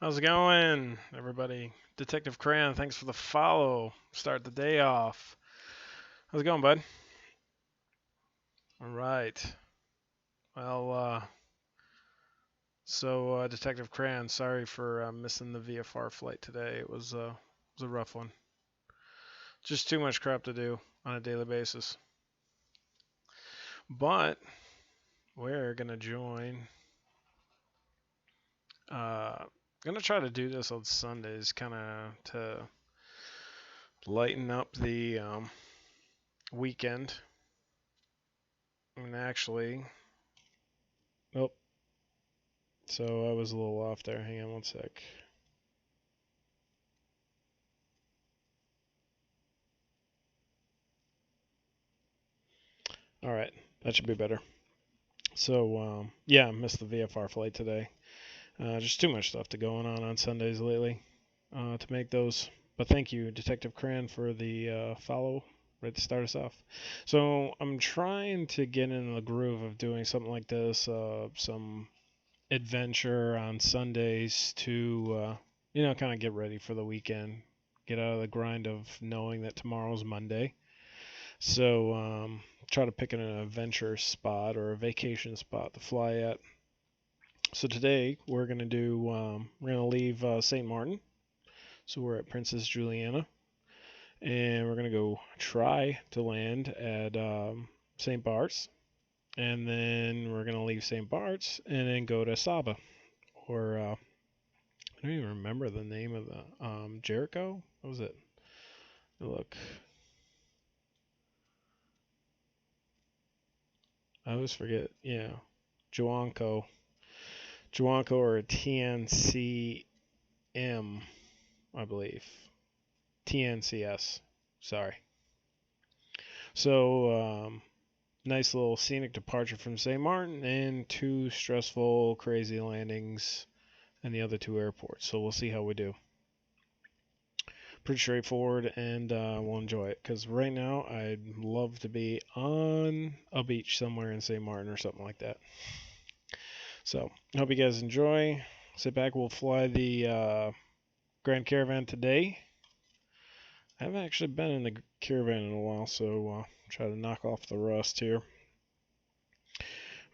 How's it going, everybody? Detective Cran, thanks for the follow. Start the day off. How's it going, bud? All right. Well, Detective Cran, sorry for missing the VFR flight today. It was a rough one. Just too much crap to do on a daily basis. But we're gonna join. Uh, gonna try to do this on Sundays, kind of to lighten up the weekend. And actually, nope. So I was a little off there. Hang on one sec. All right, that should be better. So yeah, I missed the VFR flight today. Just too much stuff to going on Sundays lately to make those. But thank you, Detective Cran, for the follow right to start us off. So I'm trying to get in the groove of doing something like this, some adventure on Sundays to kind of get ready for the weekend, get out of the grind of knowing that tomorrow's Monday. So try to pick an adventure spot or a vacation spot to fly at. So today we're gonna leave St. Martin. So we're at Princess Juliana, and we're gonna go try to land at St. Bart's, and then we're gonna leave St. Bart's and then go to Saba, or I don't even remember the name of the Jericho. What was it? Look, I always forget. Yeah, Joanco. Juanco or TNCM, I believe. TNCS. Sorry. So, nice little scenic departure from St. Martin and two stressful, crazy landings in the other two airports. So we'll see how we do. Pretty straightforward, and we'll enjoy it. Because right now, I'd love to be on a beach somewhere in St. Martin or something like that. So, hope you guys enjoy. Sit back. We'll fly the Grand Caravan today. I haven't actually been in the Caravan in a while, so try to knock off the rust here.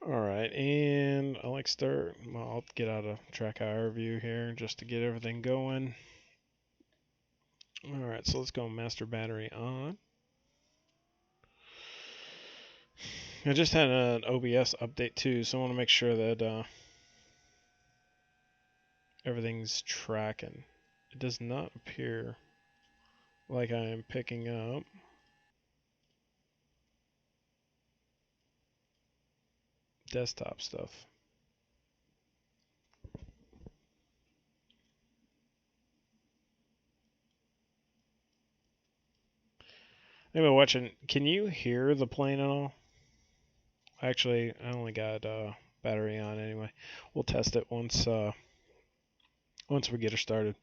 Alright, and I like start. Well, I'll get out of track IR view here just to get everything going. Alright, so let's go master battery on. I just had an OBS update too, so I want to make sure that everything's tracking. It does not appear like I am picking up desktop stuff. Anyway, watching. Can you hear the plane at all? Actually, I only got battery on anyway. We'll test it once we get her started.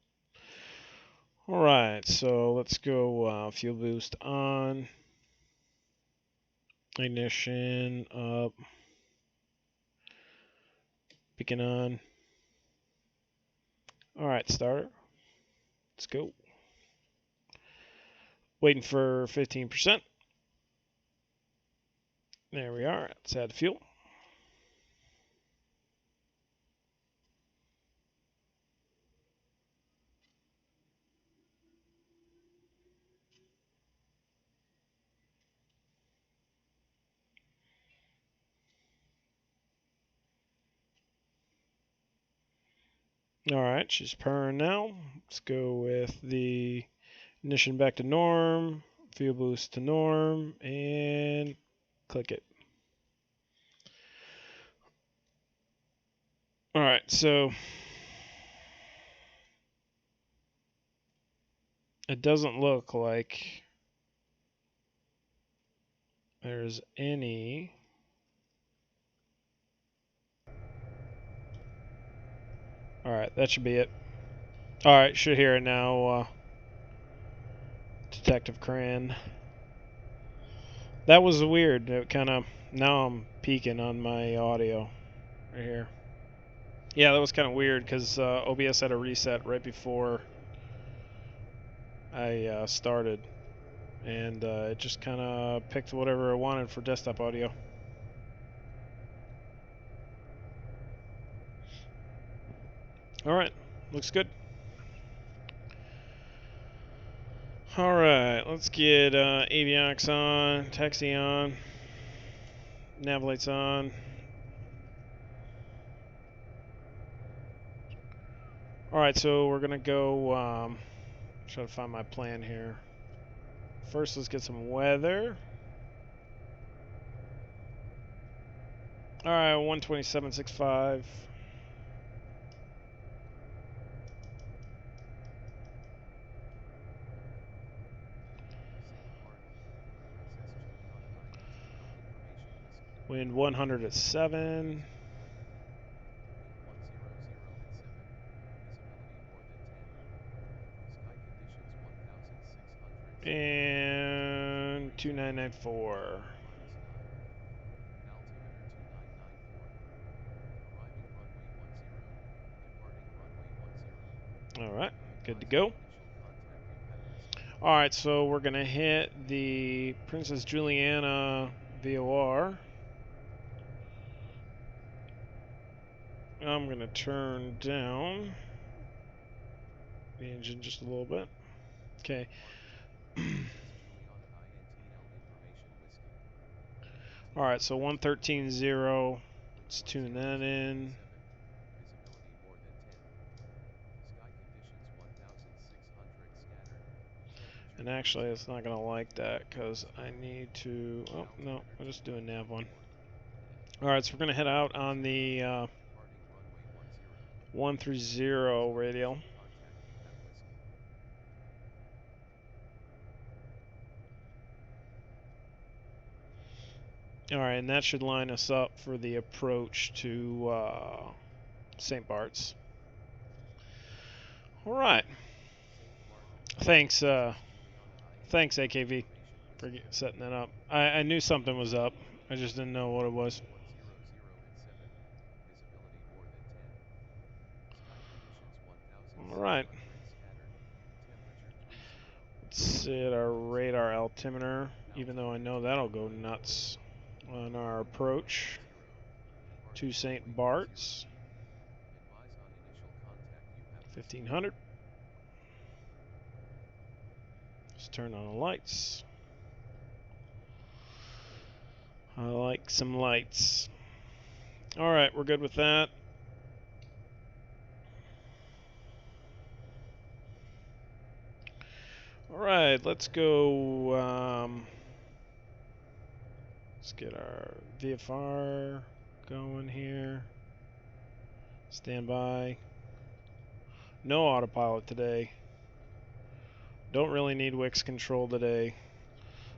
All right, so let's go fuel boost on, ignition up, beacon on. All right, starter. Let's go. Waiting for 15%. There we are. Let's add fuel. All right, she's purring now. Let's go with the ignition back to norm, fuel boost to norm, and click it. All right, so it doesn't look like there's any. All right, that should be it. All right, should hear it now, Detective Cran. That was weird. It kind of now I'm peeking on my audio right here. Yeah, that was kind of weird because OBS had a reset right before I started, and it just kind of picked whatever I wanted for desktop audio. All right, looks good. All right, let's get avionics on, taxi on, nav lights on. All right, so we're gonna go. Try to find my plan here. First, let's get some weather. All right, 127.65. Wind 100 at 7. And 2994. All right, good to go. All right, so we're gonna hit the Princess Juliana VOR. I'm gonna turn down the engine just a little bit. Okay. All right, so 113.0. Let's tune that in. And actually, it's not going to like that because I need to... Oh, no, I'll just do a nav one. All right, so we're going to head out on the 130 radial. All right, and that should line us up for the approach to St. Bart's. All right. Thanks, thanks AKV for setting that up. I knew something was up. I just didn't know what it was. All right. Let's set our radar altimeter, even though I know that'll go nuts on our approach to St. Bart's. 1500. Let's turn on the lights. I like some lights. All right, we're good with that. All right, let's go. Let's get our VFR going here. Stand by. No autopilot today. Don't really need Wix control today.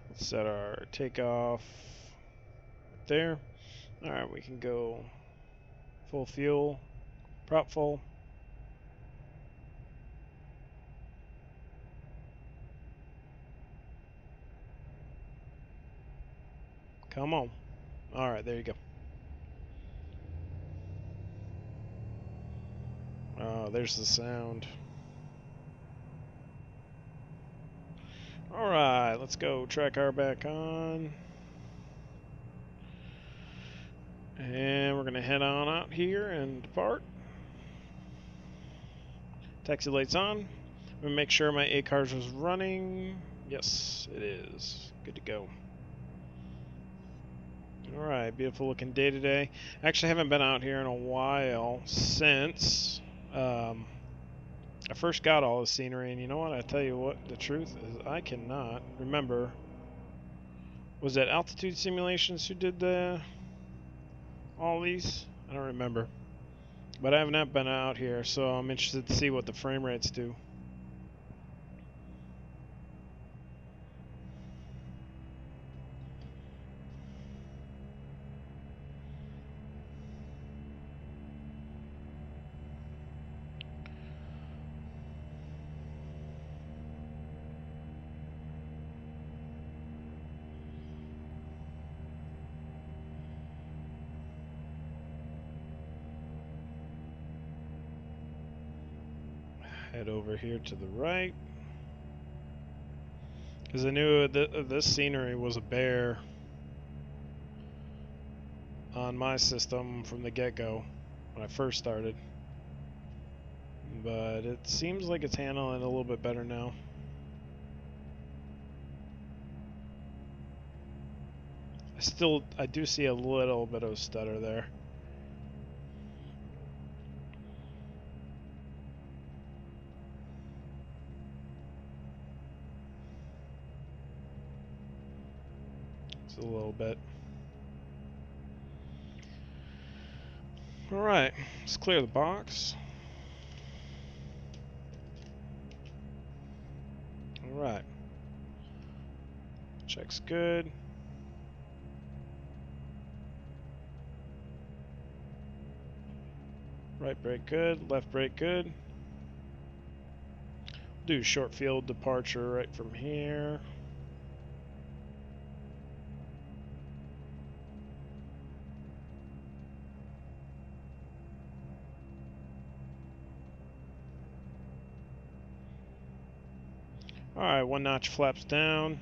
Let's set our takeoff right there. All right, we can go full fuel, prop full. Come on. All right, there you go. Oh, there's the sound. All right, let's go. Track R back on. And we're going to head on out here and depart. Taxi lights on. I'm going to make sure my ACARS was running. Yes, it is. Good to go. Alright, beautiful looking day today. Actually, haven't been out here in a while since I first got all the scenery. And you know what? I tell you what, the truth is I cannot remember. Was that Altitude Simulations who did all these? I don't remember. But I have not been out here, so I'm interested to see what the frame rates do. head over here to the right. Because I knew this scenery was a bear on my system from the get-go when I first started. But it seems like it's handling it a little bit better now. I do see a little bit of stutter there. Just a little bit. Alright, let's clear the box. Alright. Check's good. Right brake good, left brake good. Do short field departure right from here. Alright, 1 notch flaps down.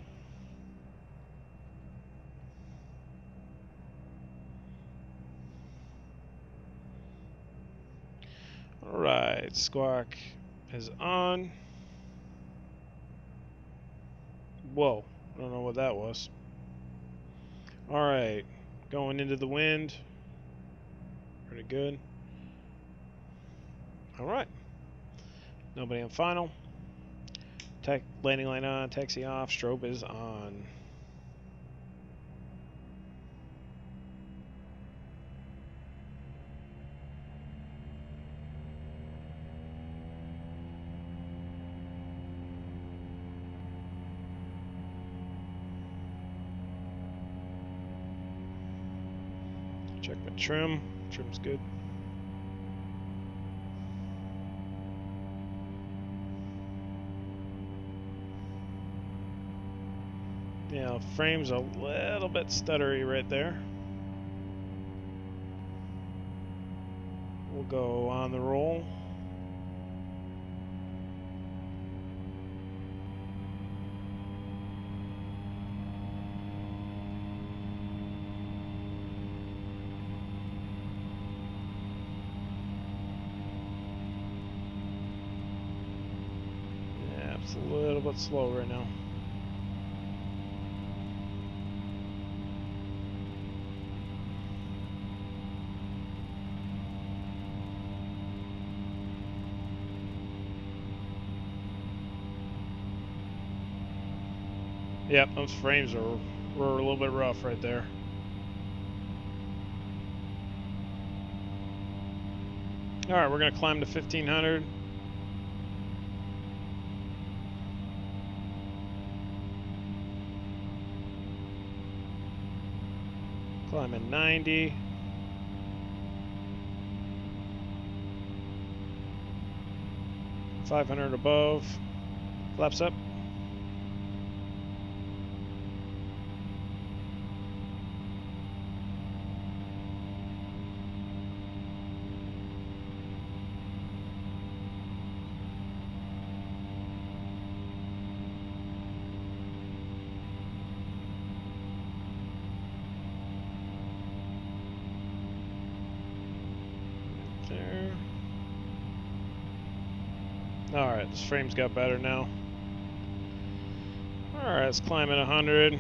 Alright, squawk is on. Whoa, I don't know what that was. Alright, going into the wind. Pretty good. Alright. Nobody on final. Landing line on, taxi off, strobe is on. Check my trim. Trim's good. Yeah, frame's a little bit stuttery right there. We'll go on the roll. Yeah, it's a little bit slow right now. Yep, those frames were a little bit rough right there. Alright, we're going to climb to 1500. Climbing 90. $500 above. Flaps up. There. Alright, this frame's got better now. Alright, let's climb at 100.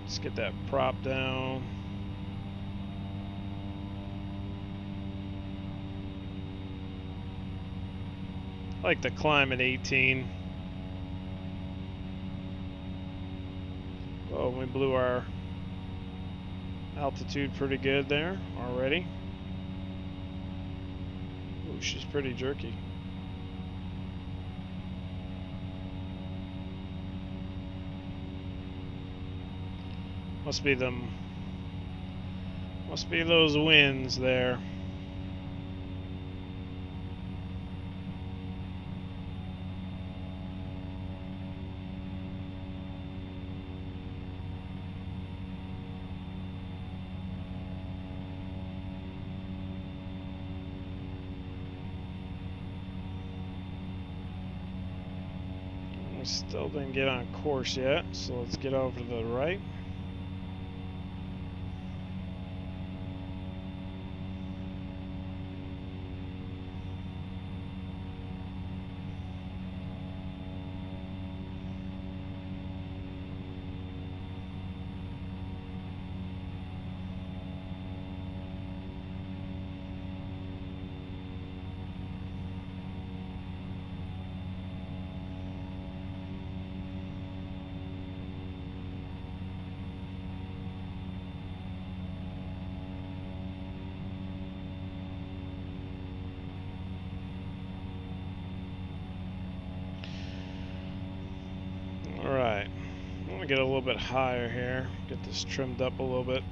Let's get that prop down. I like the climb at 18. Oh, we blew our altitude pretty good there already. Ooh, she's pretty jerky. Must be those winds there. still didn't get on course yet, so let's get over to the right. Alright, I'm going to get a little bit higher here, get this trimmed up a little bit.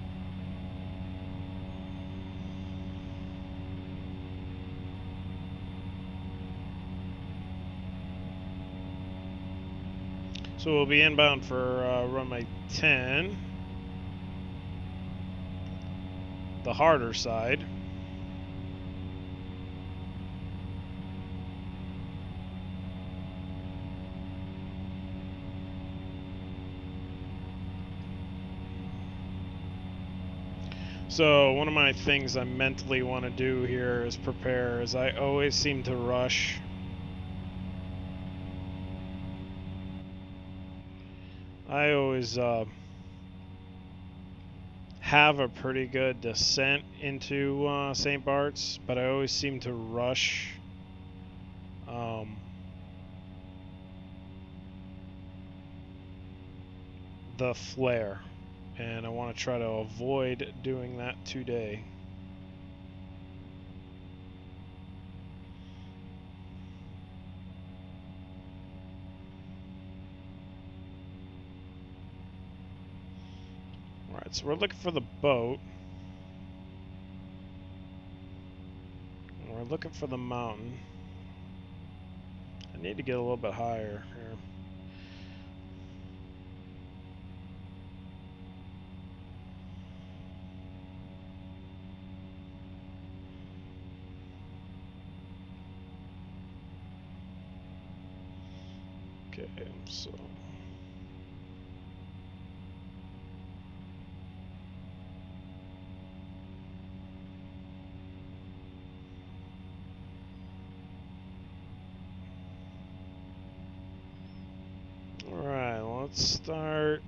So we'll be inbound for runway 10, the harder side. So one of my things I mentally want to do here is prepare, as I always seem to rush. I always have a pretty good descent into St. Bart's, but I always seem to rush the flare, and I want to try to avoid doing that today. Alright, so we're looking for the boat. And we're looking for the mountain. I need to get a little bit higher here. Okay, so alright, let's start.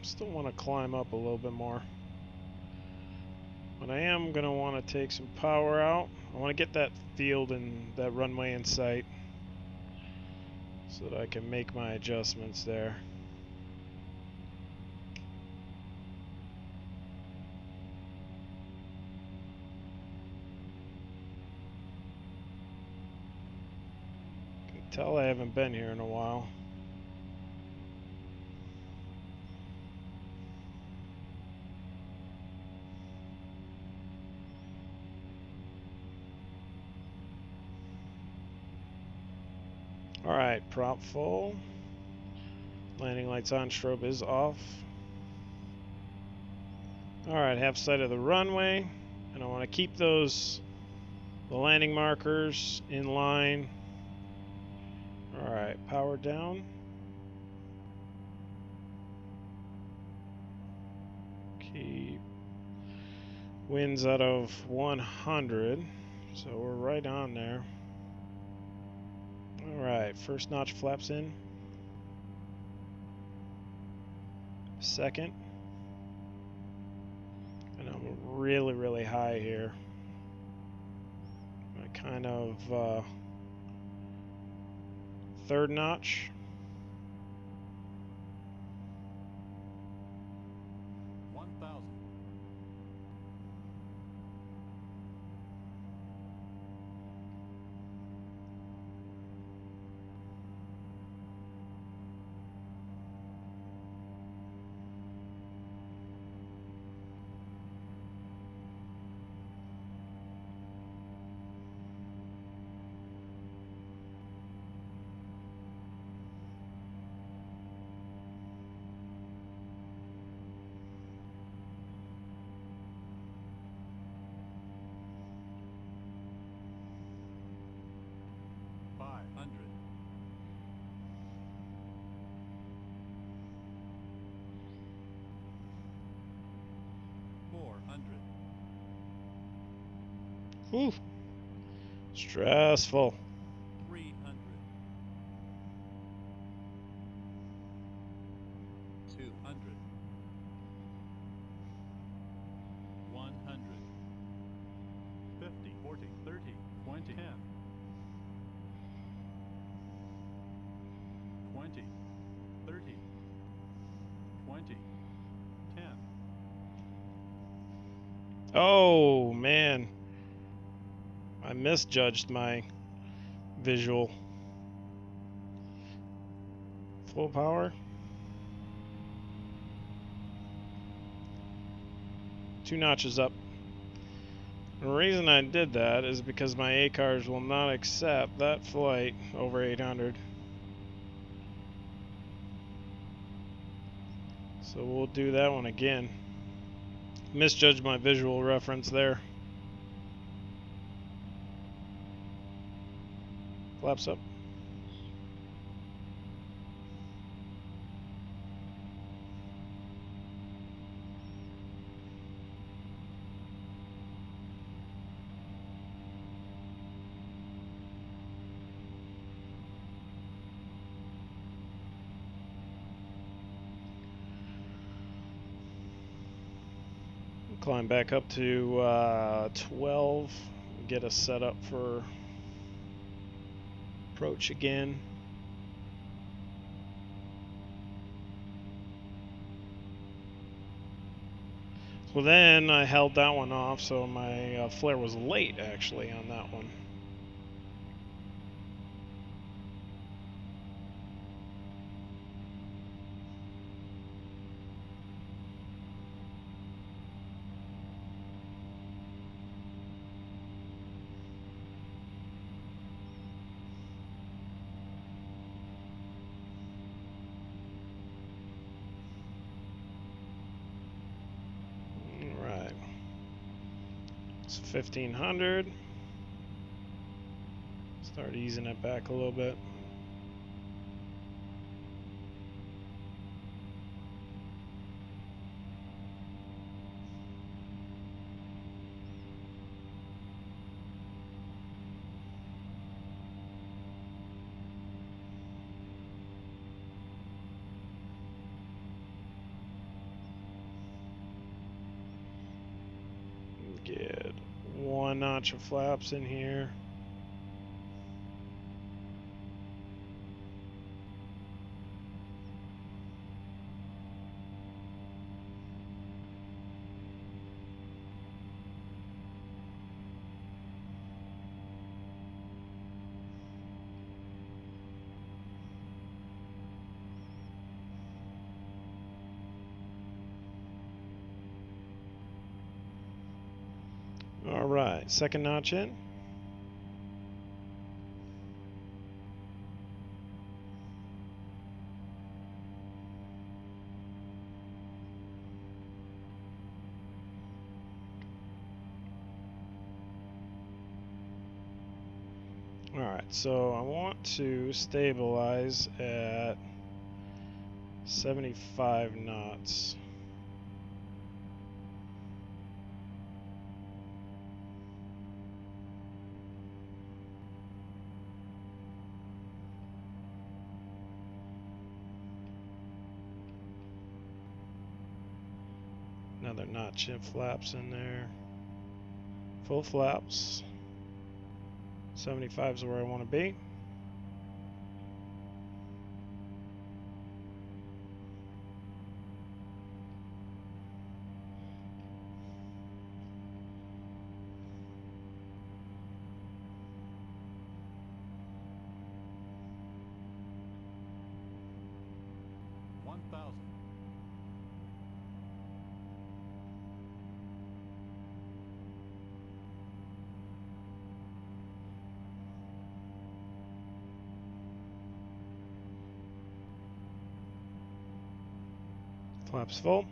Still want to climb up a little bit more. But I am going to want to take some power out. I want to get that field and that runway in sight so that I can make my adjustments there. You can tell I haven't been here in a while. Alright, prop full. Landing lights on, strobe is off. Alright, have sight of the runway. And I want to keep the landing markers in line. Alright, power down. Keep winds out of 100. So we're right on there. Alright, first notch flaps in. Second. And I'm really, really high here. I kind of third notch. Ooh. Stressful. 300. 200. 100. 50, 40, 30, 20, 10. 20, 30, 20, 10. Oh, man. I misjudged my visual. Full power. 2 notches up. The reason I did that is because my A cars will not accept that flight over 800. So we'll do that one again. Misjudged my visual reference there. Flaps up. Climb back up to 12. Get us set up for approach again. So then I held that one off, so my flare was late actually on that one. Alright. It's 1500. Start easing it back a little bit. Get 1 notch of flaps in here. Alright, second notch in. Alright, so I want to stabilize at 75 knots. Another notch of flaps in there. Full flaps. 75 is where I want to be. Flaps full.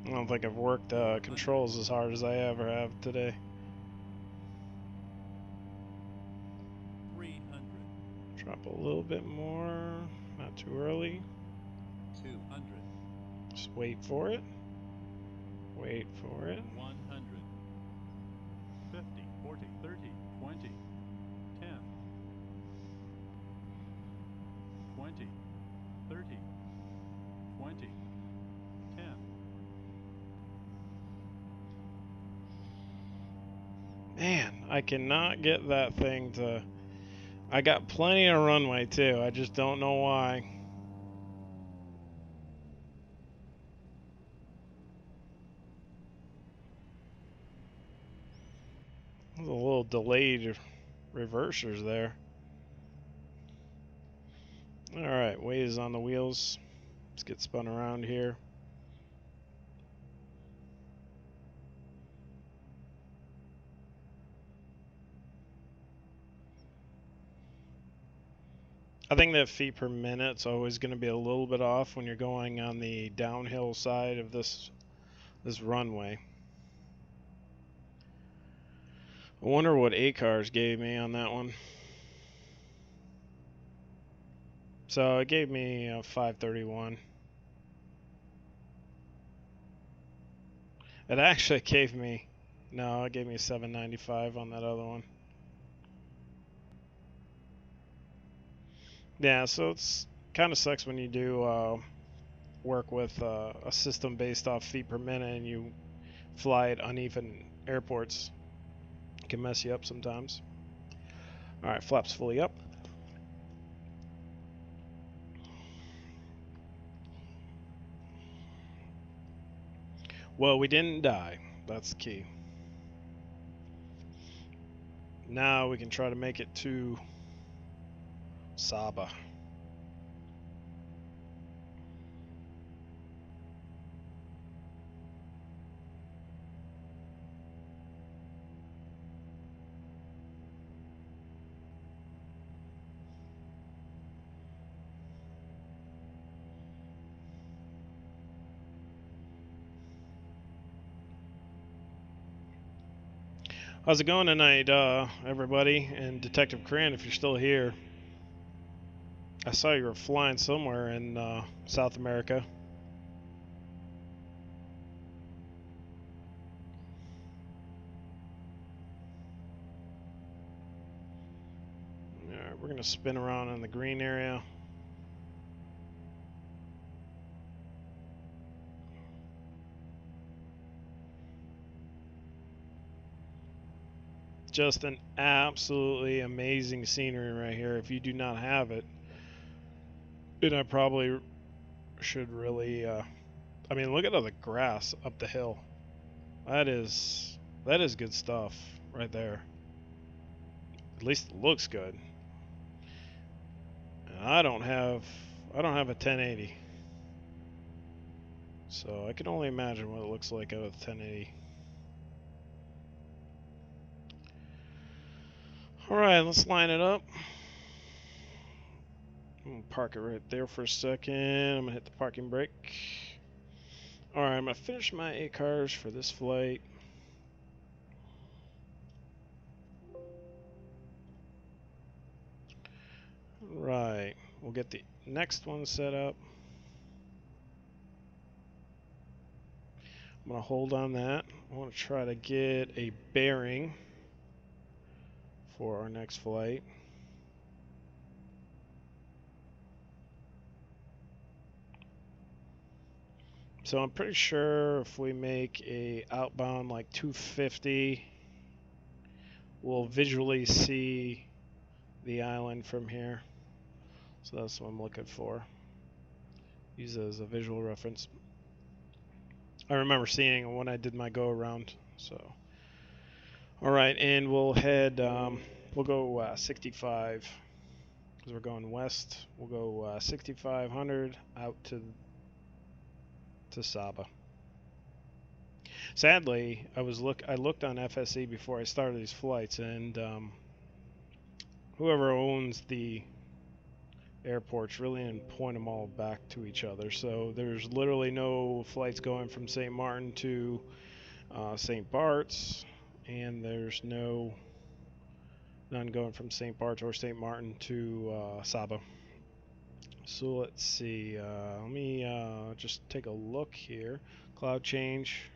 I don't think I've worked controls as hard as I ever have today. 300. Drop a little bit more, not too early. 200. Just wait for it. Wait for it. 100. 50, 40, 30, 20, 10, 20, 30, 20, 10. Man, I cannot get that thing to... I got plenty of runway too, I just don't know why. There's a little delayed reversers there. Alright, weight is on the wheels. Let's get spun around here. I think that feet per minute's always going to be a little bit off when you're going on the downhill side of this runway. I wonder what ACARS gave me on that one. So it gave me 531. It actually gave me, no, it gave me 795 on that other one. Yeah, so it's kind of sucks when you do work with a system based off feet per minute and you fly at uneven airports. It can mess you up sometimes. Alright, flaps fully up. Well, we didn't die. That's the key. Now we can try to make it to Saba. How's it going tonight, everybody? And Detective Cran, if you're still here. I saw you were flying somewhere in South America. Alright, we're going to spin around in the green area. Just an absolutely amazing scenery right here. If you do not have it, then I probably should really... I mean, look at all the grass up the hill. That is good stuff right there. At least it looks good. And I don't have a 1080. So I can only imagine what it looks like out of the 1080. Alright, let's line it up. I'm going to park it right there for a second. I'm going to hit the parking brake. Alright, I'm going to finish my 8 cars for this flight. Right, we'll get the next one set up. I'm going to hold on that. I want to try to get a bearing for our next flight. So I'm pretty sure if we make a outbound like 250, we'll visually see the island from here. So that's what I'm looking for. Use it as a visual reference. I remember seeing it when I did my go around. So, all right, and we'll head. We'll go 65 because we're going west. We'll go 6,500 out to Saba. Sadly, I looked on FSE before I started these flights, and whoever owns the airports really and point them all back to each other. So there's literally no flights going from St. Martin to St. Bart's, and there's none going from St. Bart's or St. Martin to Saba. So let's see. Let me just take a look here. Cloud change.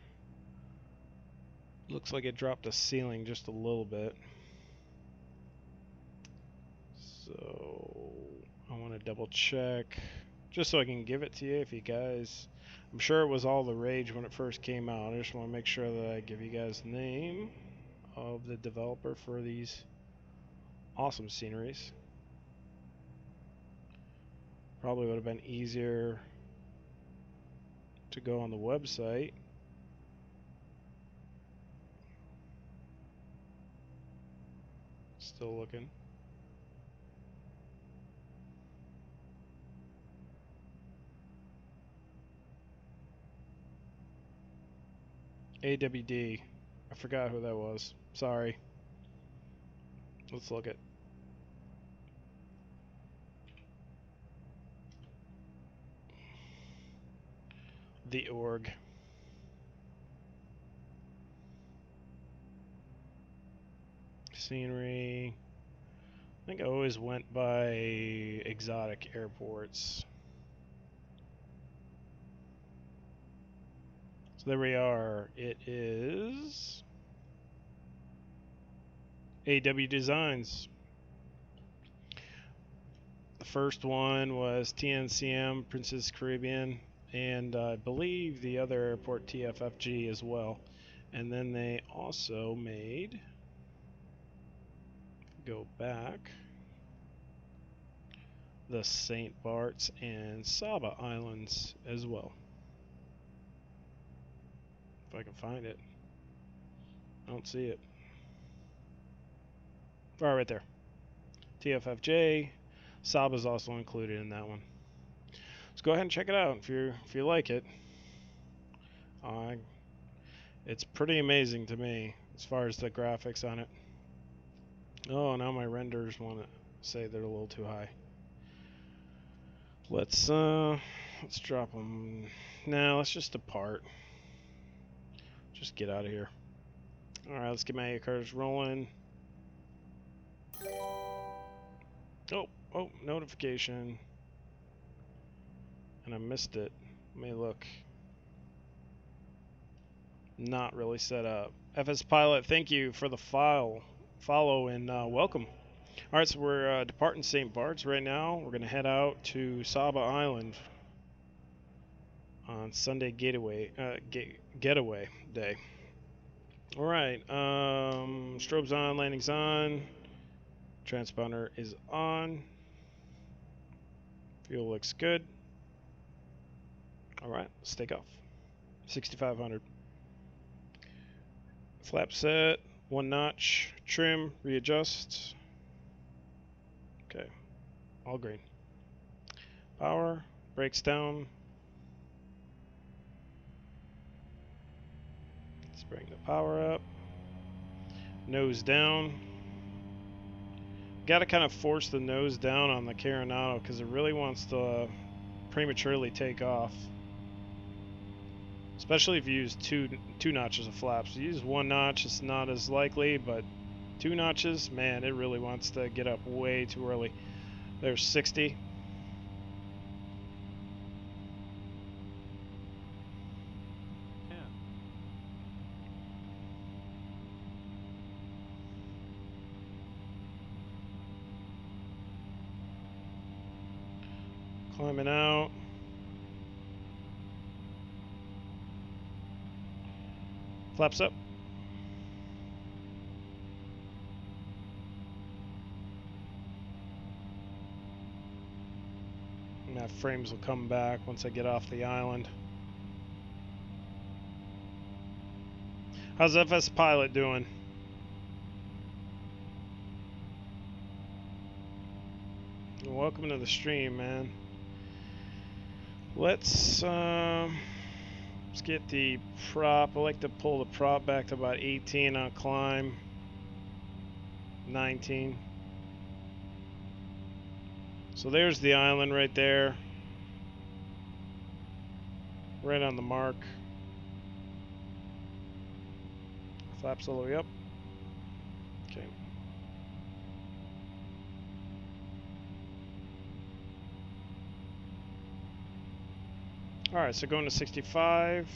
Looks like it dropped the ceiling just a little bit. So I want to double check just so I can give it to you if you guys. I'm sure it was all the rage when it first came out. I just want to make sure that I give you guys the name of the developer for these awesome sceneries. Probably would have been easier to go on the website. Still looking. AWD. I forgot who that was. Sorry. Let's look at the org. Scenery. I think I always went by exotic airports. So there we are. It is AW Designs. The first one was TNCM, Princess Caribbean, and I believe the other airport TFFG as well. And then they also made, go back, the St. Bart's and Saba Islands as well. If I can find it. I don't see it. Oh, right there. TFFJ. Saba's also included in that one. Let's go ahead and check it out if you like it. It's pretty amazing to me as far as the graphics on it. Oh, now my renders want to say they're a little too high. Let's drop them. Now let's just depart. Just get out of here. All right, let's get my cars rolling. Oh, notification. And I missed it. Let me look. Not really set up. FS Pilot, thank you for the follow and welcome. All right, so we're departing St. Bart's right now. We're going to head out to Saba Island on Sunday Getaway Day. All right, strobes on, landing's on, transponder is on, fuel looks good. All right, let's take off. 6,500. Flap set, 1 notch, trim, readjust. Okay, all green. Power, brakes down. Let's bring the power up. Nose down. Got to kind of force the nose down on the Carenado because it really wants to prematurely take off. Especially if you use two notches of flaps. If you use 1 notch, it's not as likely, but 2 notches, man, it really wants to get up way too early. There's 60. Climbing out. Flaps up. And that frames will come back once I get off the island. How's FS Pilot doing? Welcome to the stream, man. Let's get the prop. I like to pull the prop back to about 18 on climb. 19. So there's the island right there. Right on the mark. Flaps all the way up. Okay. Alright, so going to 65.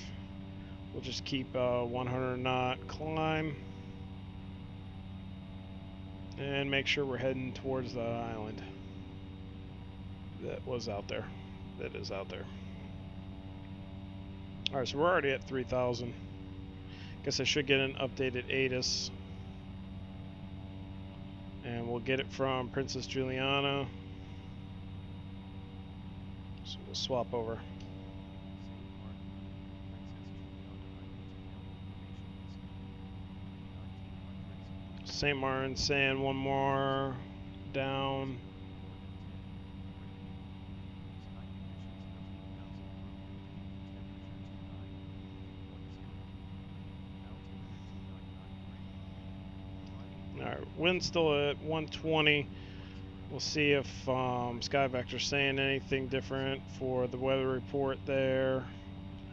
We'll just keep 100 knot climb. And make sure we're heading towards the island. That was out there. That is out there. Alright, so we're already at 3,000. Guess I should get an updated ATIS. And we'll get it from Princess Juliana. So we'll swap over. St. Martin saying one more down. Alright, wind's still at 120. We'll see if SkyVector's saying anything different for the weather report there.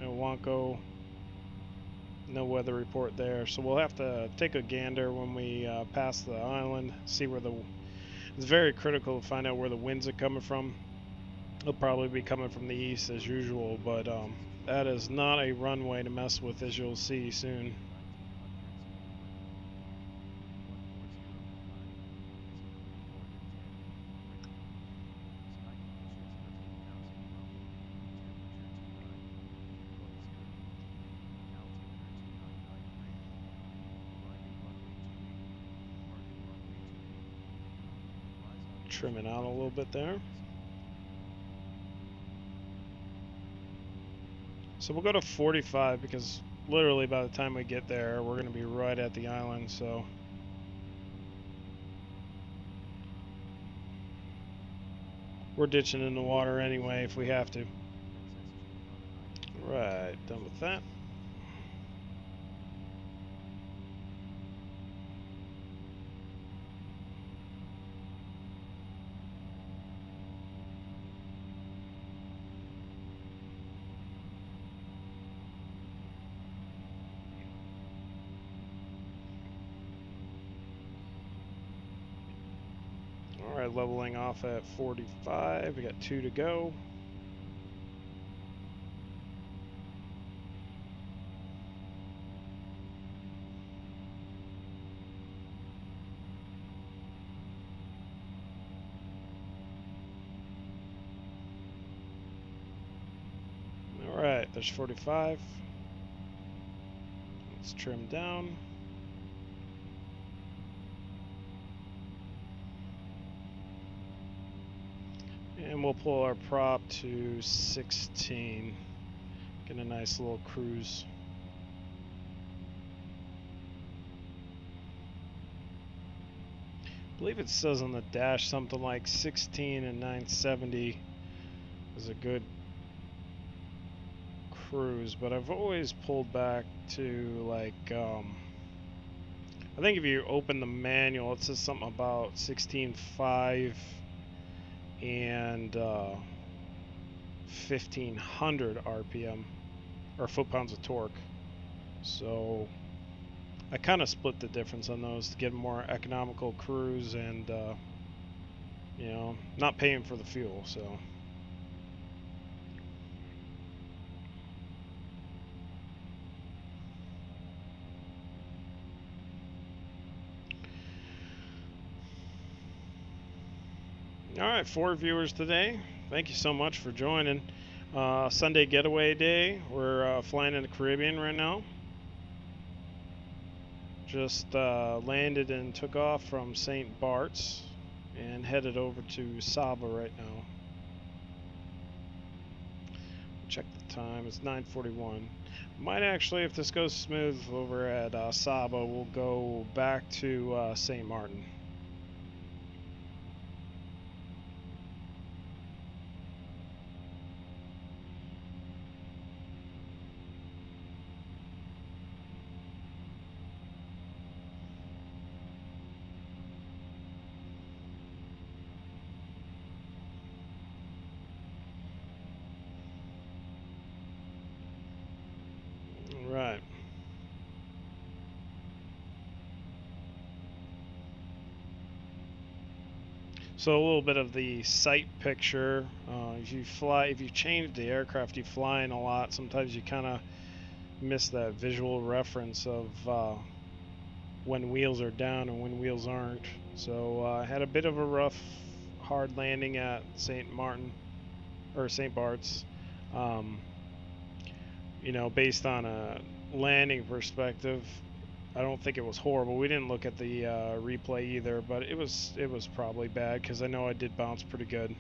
And Wonko, no weather report there. So we'll have to take a gander when we pass the island, see where the... It's very critical to find out where the winds are coming from. They'll probably be coming from the east as usual, but that is not a runway to mess with, as you'll see soon. Trim it out a little bit there. So we'll go to 45 because literally by the time we get there, we're going to be right at the island, so... We're ditching in the water anyway if we have to. Right, done with that. Alright, leveling off at 45. We got 2 to go. Alright, there's 45. Let's trim down. And we'll pull our prop to 16. Get a nice little cruise. I believe it says on the dash something like 16 and 970 is a good cruise, but I've always pulled back to like I think if you open the manual it says something about 16.5 and 1500 RPM or foot-pounds of torque. So I kind of split the difference on those to get a more economical cruise and you know, not paying for the fuel. So alright, 4 viewers today. Thank you so much for joining. Sunday getaway day. We're flying in the Caribbean right now. Just landed and took off from St. Bart's and headed over to Saba right now. Check the time, it's 9:41. Might actually, if this goes smooth over at Saba, we'll go back to St. Martin. Right. So a little bit of the sight picture. If you change the aircraft you fly in a lot, sometimes you kind of miss that visual reference of when wheels are down and when wheels aren't. So I had a bit of a rough, hard landing at St. Martin or St. Bart's. Um, based on a landing perspective, I don't think it was horrible. We didn't look at the replay either, but it was probably bad because I know I did bounce pretty good.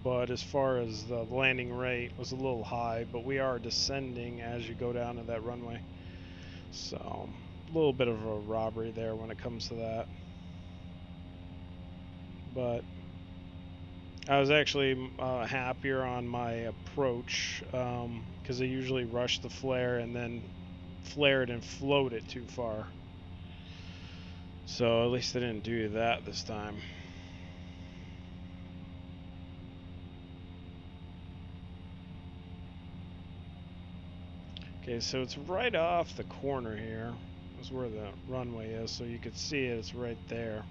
But as far as the landing rate was a little high, but we are descending as you go down to that runway. So a little bit of a robbery there when it comes to that. But I was actually happier on my approach because I usually rush the flare and then flare it and float it too far. So at least I didn't do that this time. Okay, so it's right off the corner here. That's where the runway is, so you could see it. It's right there.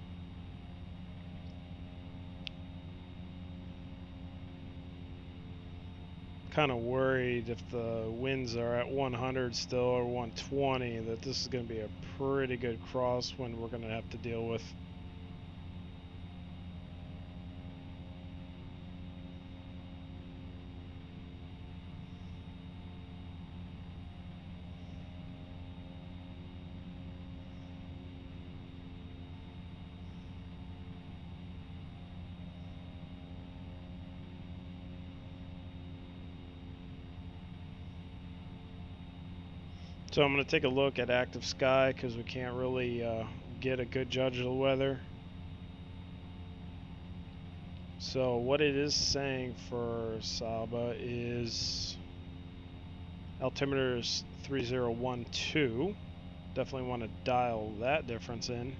Kind of worried if the winds are at 100 still or 120 that this is going to be a pretty good crosswind we're going to have to deal with. So I'm going to take a look at active sky because we can't really get a good judge of the weather. So what it is saying for Saba is altimeter is 3012. Definitely want to dial that difference in.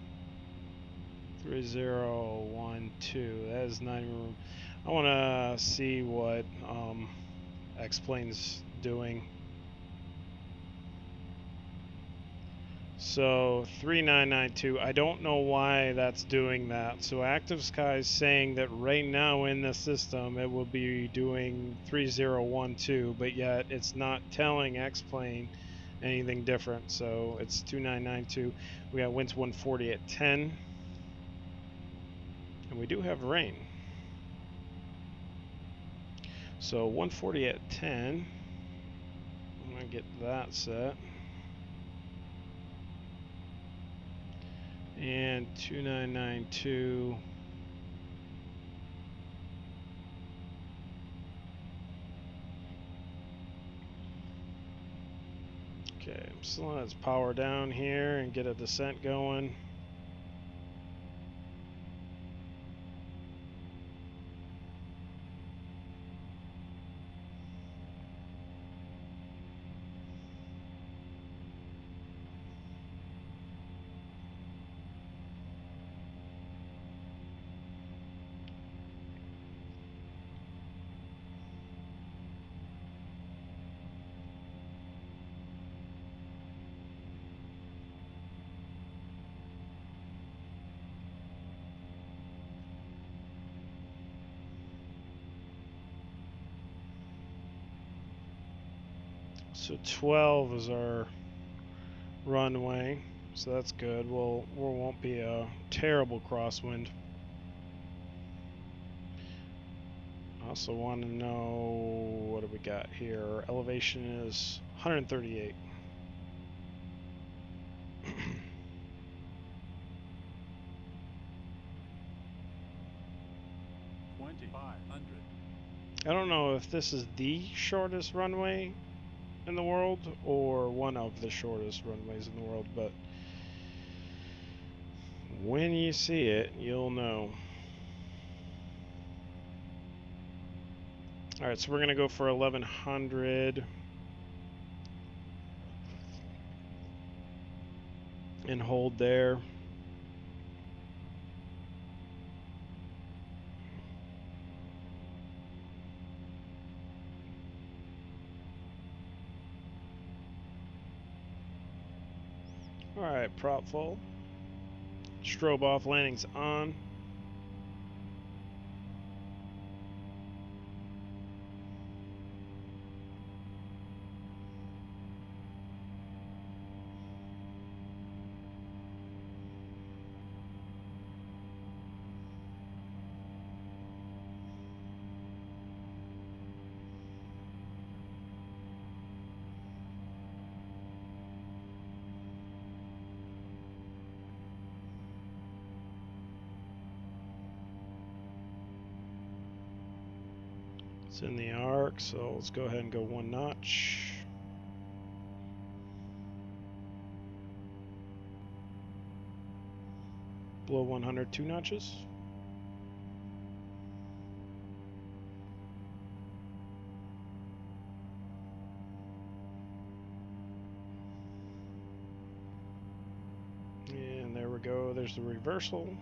3012. That is not even. I want to see what X-Plane's doing. So 3992, I don't know why that's doing that. So Active Sky is saying that right now in the system it will be doing 3012, but yet it's not telling X-Plane anything different. So it's 2992. We got winds 140 at 10. And we do have rain. So 140 at 10. I'm going to get that set. And 2992. Okay, so let's power down here and get a descent going. So 12 is our runway, so that's good. We won't be a terrible crosswind. I also want to know what do we got here. Our elevation is 138. 2,500. I don't know if this is the shortest runway in the world or one of the shortest runways in the world, but when you see it, you'll know. Alright, so we're going to go for 1100 and hold there. Alright, prop full. Strobe off, landings on. It's in the arc, so let's go ahead and go one notch. Below 100, 2 notches. And there we go, there's the reversal.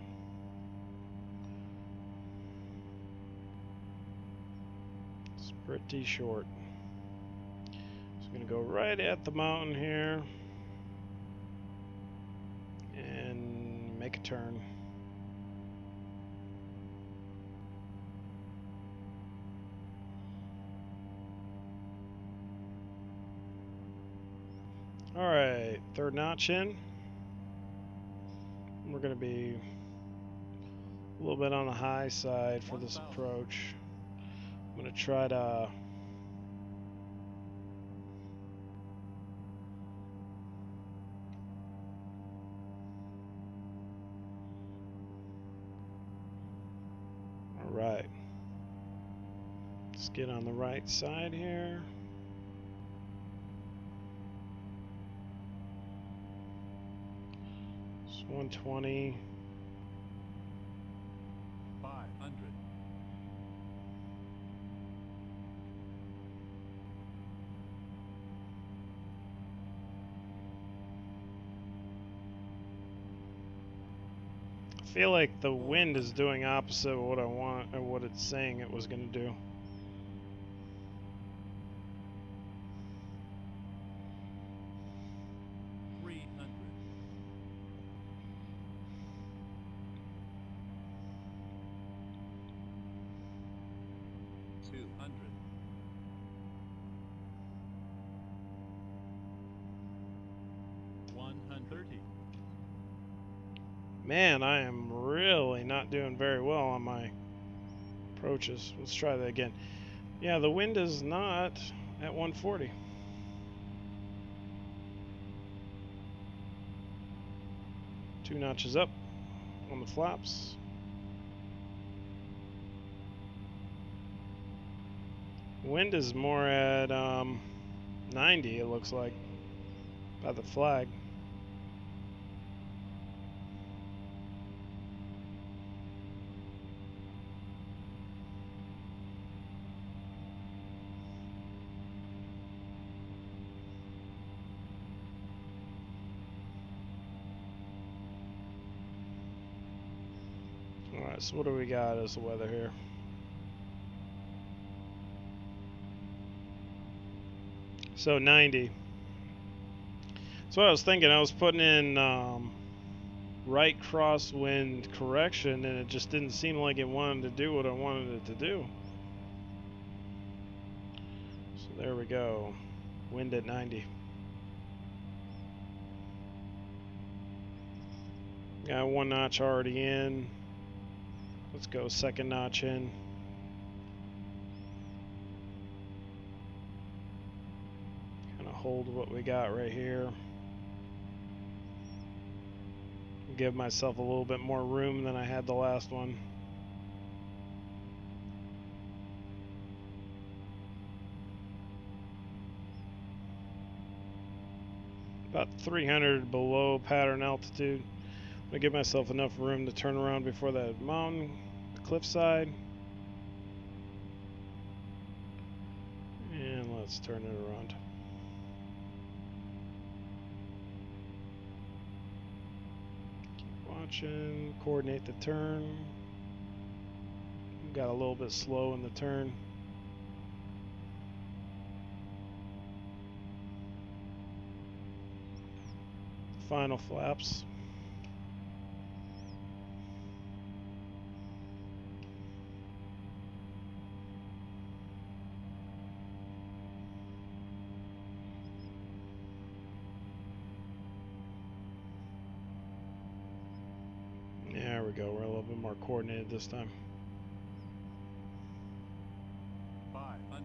It's pretty short. So I'm gonna go right at the mountain here and make a turn. Alright, third notch in. We're going to be a little bit on the high side for this approach. I'm going to try to Alright. Let's get on the right side here. It's 120. 500. I feel like the wind is doing opposite of what I want and what it's saying it was going to do. Man, I am really not doing very well on my approaches. Let's try that again. Yeah, the wind is not at 140. Two notches up on the flaps. Wind is more at 90, it looks like, by the flag. Alright, so what do we got as the weather here? So 90. So I was thinking, I was putting in right crosswind correction, and it just didn't seem like it wanted to do what I wanted it to do. So there we go. Wind at 90. Got one notch already in. Let's go second notch in. Kind of hold what we got right here. Give myself a little bit more room than I had the last one. About 300 below pattern altitude. I'm gonna give myself enough room to turn around before that mountain, the cliffside. And let's turn it around. Keep watching, coordinate the turn. Got a little bit slow in the turn. Final flaps. There we go. We're a little bit more coordinated this time. 500.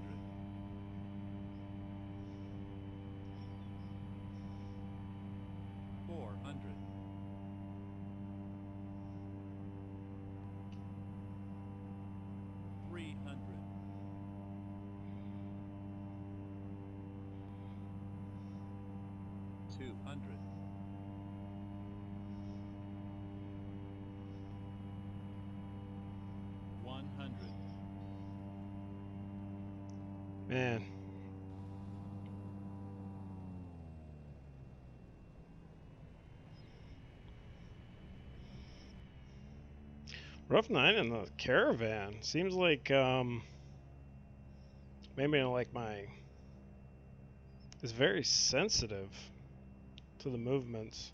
400. 300. 200. 100. Man. Rough 9 in the caravan. Seems like maybe like my is very sensitive to the movements.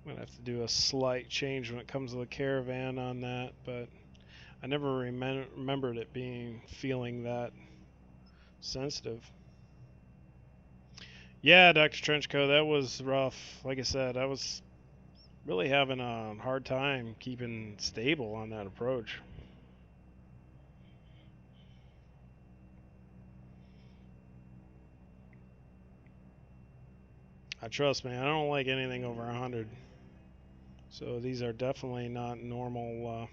I'm gonna have to do a slight change when it comes to the caravan on that, but I never remembered it feeling that sensitive. Yeah, Dr. Trenchcoat, that was rough. Like I said, I was really having a hard time keeping stable on that approach. Trust me, I don't like anything over 100. So these are definitely not normal,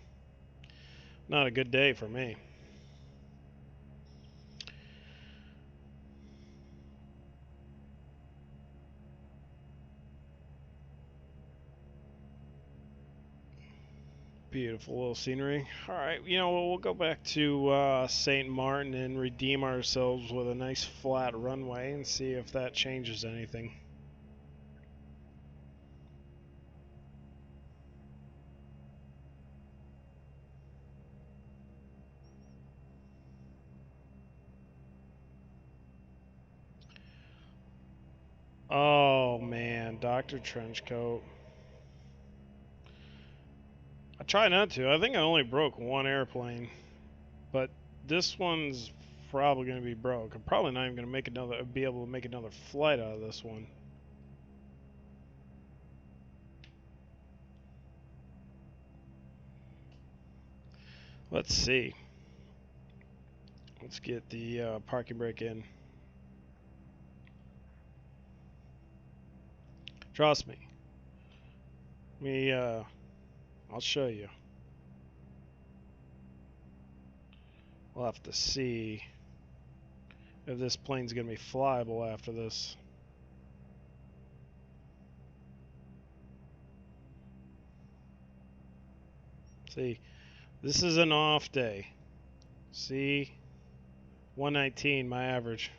not a good day for me. Beautiful little scenery. All right, we'll go back to St. Martin and redeem ourselves with a nice flat runway and see if that changes anything. Oh man, Dr. Trenchcoat. I try not to. I think I only broke one airplane, but this one's probably going to be broke. I'm probably not even going to be able to make another flight out of this one. Let's see. Let's get the parking brake in. Trust me. I'll show you. We'll have to see if this plane's going to be flyable after this. See, this is an off day. See, 119, my average.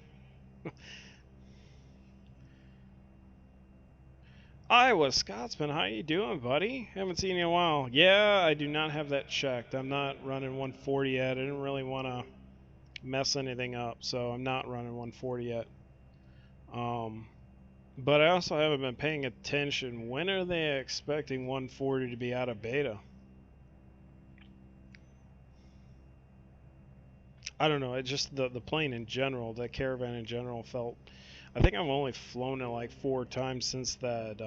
Iowa Scotsman, how you doing, buddy? Haven't seen you in a while. Yeah, I do not have that checked. I'm not running 140 yet. I didn't really want to mess anything up, so I'm not running 140 yet. But I also haven't been paying attention. When are they expecting 140 to be out of beta? I don't know. It just the plane in general, the caravan in general felt. I think I've only flown it like 4 times since that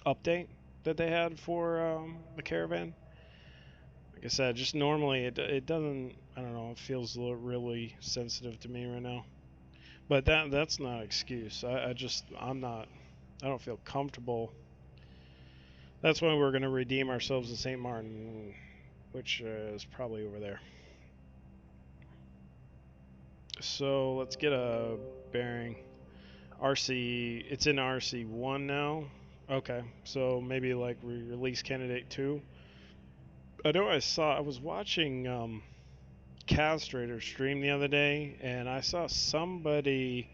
update that they had for the caravan. Like I said, just normally it doesn't. I don't know. It feels really sensitive to me right now. But that's not an excuse. I'm not. I don't feel comfortable. That's why we're gonna redeem ourselves to St. Martin, which is probably over there. So let's get a bearing. RC, it's in RC1 now. Okay, so maybe like release candidate 2. I know I was watching Castrator stream the other day, and I saw they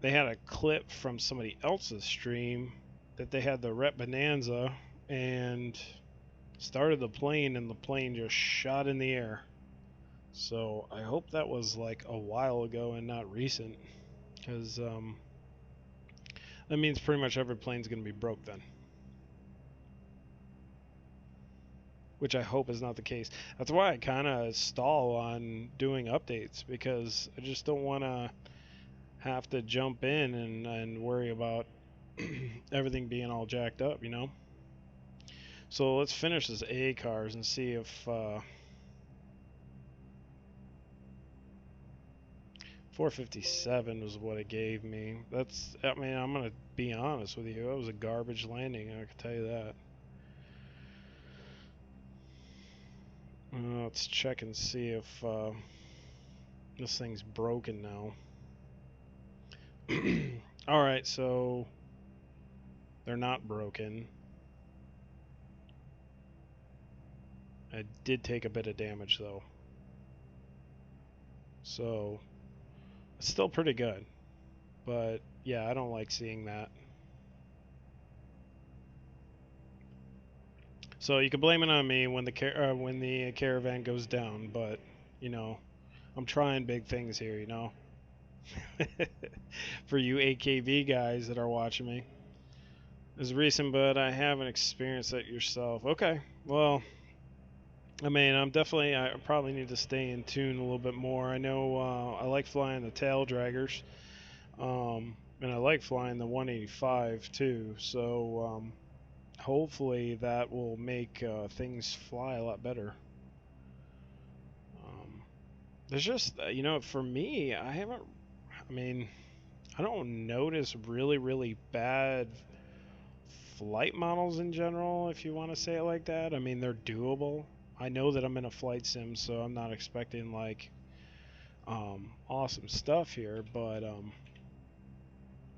had a clip from somebody else's stream that they had the Rep Bonanza and started the plane, and the plane just shot in the air. So I hope that was like a while ago and not recent, because That means pretty much every plane's going to be broke then. Which I hope is not the case. That's why I kind of stall on doing updates, because I just don't want to have to jump in and worry about everything being all jacked up, you know? So let's finish this A cars and see if 457 was what it gave me. That's, I mean, I'm going to be honest with you. That was a garbage landing, I can tell you that. Let's check and see if this thing's broken now. Alright, so they're not broken. I did take a bit of damage though. So it's still pretty good. But yeah, I don't like seeing that. So you can blame it on me when the caravan goes down, but you know, I'm trying big things here, you know. For you AKV guys that are watching me. It's recent, but I haven't experienced it yourself. Okay, well, I mean, I probably need to stay in tune a little bit more. I know I like flying the tail draggers, and I like flying the 185 too. So hopefully that will make things fly a lot better. There's just, for me, I haven't. I mean, I don't notice really bad flight models in general, if you want to say it like that. I mean, they're doable. I know that I'm in a flight sim, so I'm not expecting like awesome stuff here, but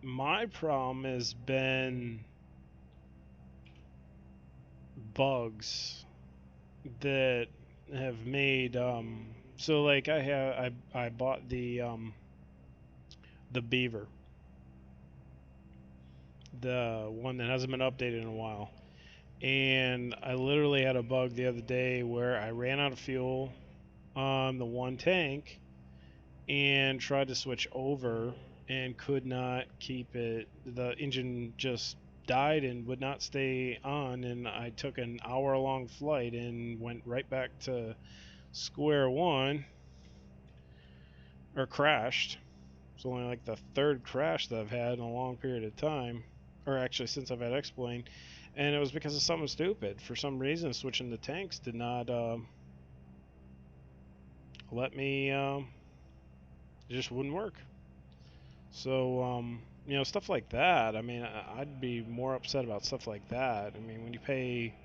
my problem has been bugs that have made so like I bought the Beaver, the one that hasn't been updated in a while, and I literally had a bug the other day where I ran out of fuel on the one tank and tried to switch over and could not keep it. The engine just died and would not stay on, and I took an hour-long flight and went right back to square one, or crashed. It's only like the third crash that I've had in a long period of time, or actually since I've had X-Plane, and it was because of something stupid. For some reason, switching the tanks did not let me. It just wouldn't work. So, stuff like that. I mean, I'd be more upset about stuff like that. I mean, when you pay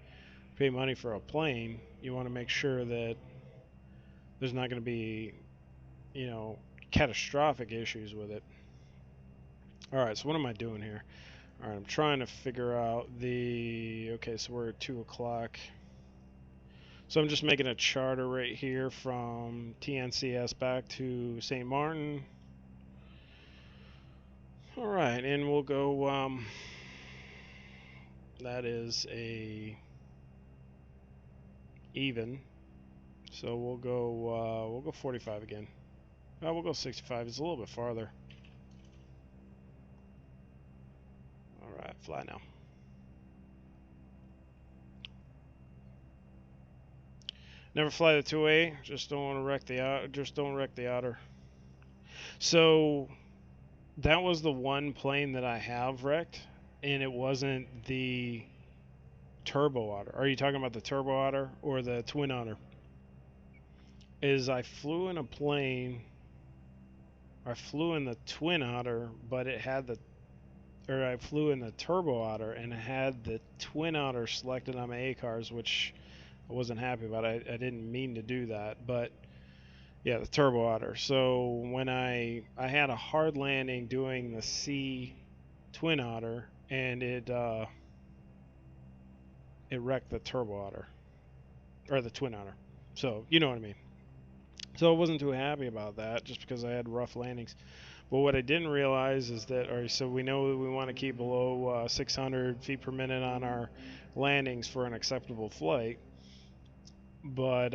money for a plane, you want to make sure that there's not going to be, catastrophic issues with it. All right, so what am I doing here? All right, I'm trying to figure out the. Okay, so we're at 2 o'clock. So I'm just making a charter right here from TNCS back to St. Martin. All right, and we'll go. That is a even. So we'll go 45 again. We'll go 65. It's a little bit farther. All right, fly now. Never fly the 2A. Just don't want to wreck the just don't wreck the otter. So that was the one plane that I have wrecked, and it wasn't the turbo otter. Are you talking about the turbo otter or the twin otter? Is I flew in a plane. I flew in the twin otter, but it had the or I flew in the turbo otter and it had the twin otter selected on my ACARS, which I wasn't happy about. I didn't mean to do that, but yeah, the turbo otter. So when I had a hard landing doing the C twin otter, and it wrecked the turbo otter or the twin otter. So you know what I mean. So I wasn't too happy about that, just because I had rough landings. But what I didn't realize is that, all right, so we know that we want to keep below 600 feet per minute on our landings for an acceptable flight. But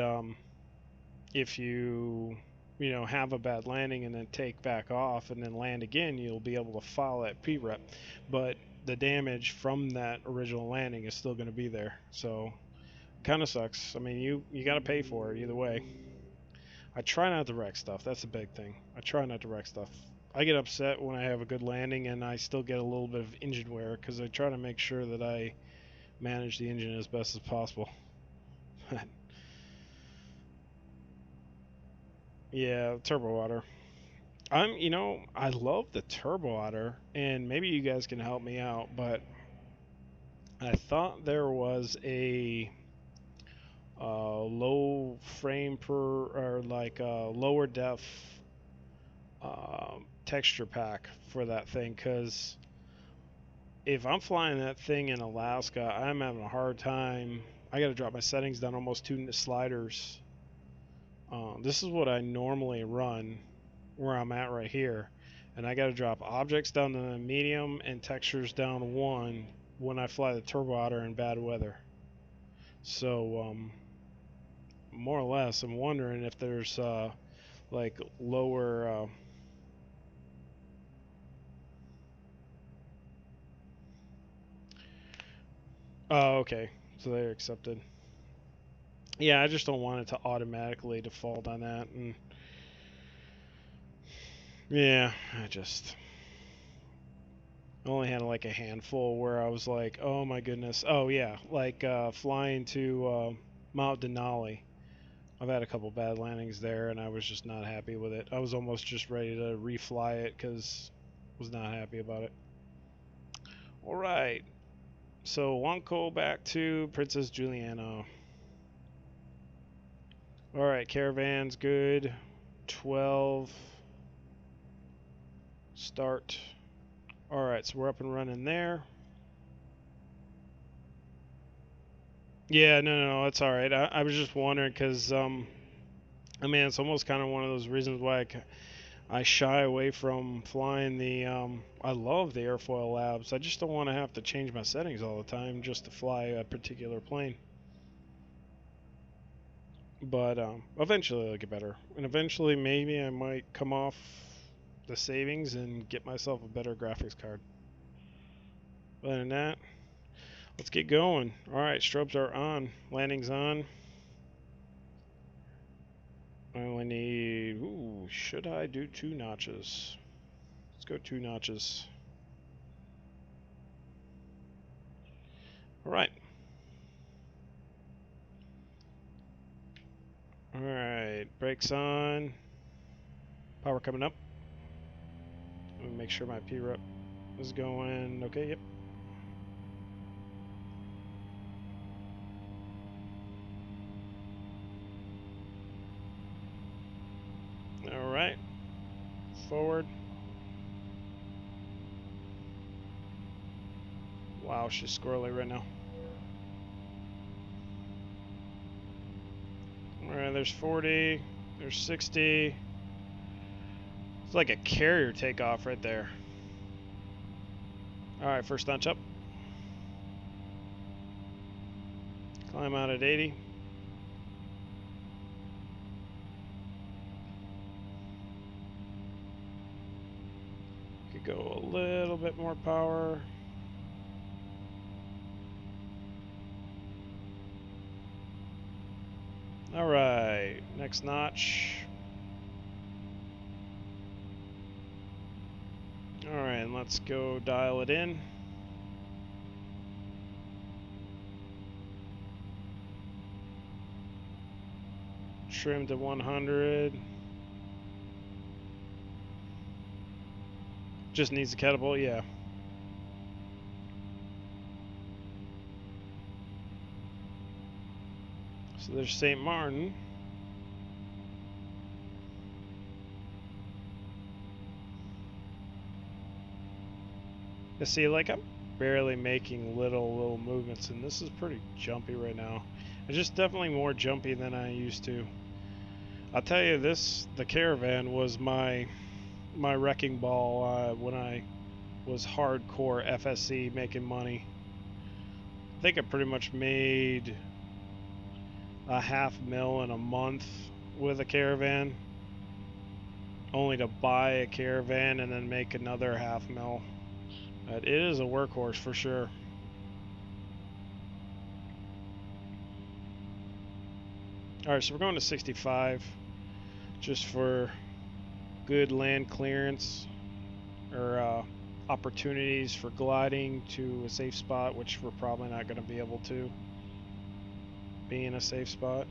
if you have a bad landing and then take back off and then land again, you'll be able to follow that P-rep. But the damage from that original landing is still going to be there. So kind of sucks. I mean, you got to pay for it either way. I try not to wreck stuff. That's the big thing. I try not to wreck stuff. I get upset when I have a good landing and I still get a little bit of engine wear because I try to make sure that I manage the engine as best as possible. Yeah, turbo water. I love the turbo water, and maybe you guys can help me out, but I thought there was a low frame per or like a lower depth texture pack for that thing, because if I'm flying that thing in Alaska, I'm having a hard time. I got to drop my settings down almost 2 sliders. This is what I normally run where I'm at right here, and I got to drop objects down to medium and textures down to 1 when I fly the turbo otter in bad weather. So more or less, I'm wondering if there's like lower. Oh, okay. So they're accepted. Yeah, I just don't want it to automatically default on that, and yeah, I only had like a handful where I was like, oh my goodness. Oh yeah, like flying to Mount Denali. I've had a couple bad landings there, and I was just not happy with it. I was almost just ready to refly it because I was not happy about it. All right, so Wonko back to Princess Juliana. All right, caravan's good. 12. Start. All right, so we're up and running there. Yeah, no, it's all right. I was just wondering because I mean, it's almost kind of one of those reasons why I shy away from flying the. I love the airfoil labs. I just don't want to have to change my settings all the time just to fly a particular plane. But eventually it'll get better, and eventually maybe I might come off the savings and get myself a better graphics card. Other than that, let's get going. All right, strobes are on. Landing's on. I only need. Ooh, should I do 2 notches? Let's go 2 notches. All right. All right. Brakes on. Power coming up. Let me make sure my P-rep is going. Okay. Yep. All right. Forward. Wow, she's squirrely right now. All right, there's 40. There's 60. It's like a carrier takeoff right there. All right, first notch up. Climb out at 80. Could go a little bit more power. All right, next notch. All right, and let's go dial it in. Trim to 100. Just needs a catapult, yeah. So there's St. Martin. You see, like I'm barely making little movements, and this is pretty jumpy right now. It's just definitely more jumpy than I used to. I'll tell you this: the caravan was my wrecking ball when I was hardcore FSC making money. I think I pretty much made a $500,000 in a month with a caravan. only to buy a caravan and then make another half mil. But it is a workhorse for sure. Alright, so we're going to 65 just for good land clearance or opportunities for gliding to a safe spot, which we're probably not going to be able to be in a safe spot.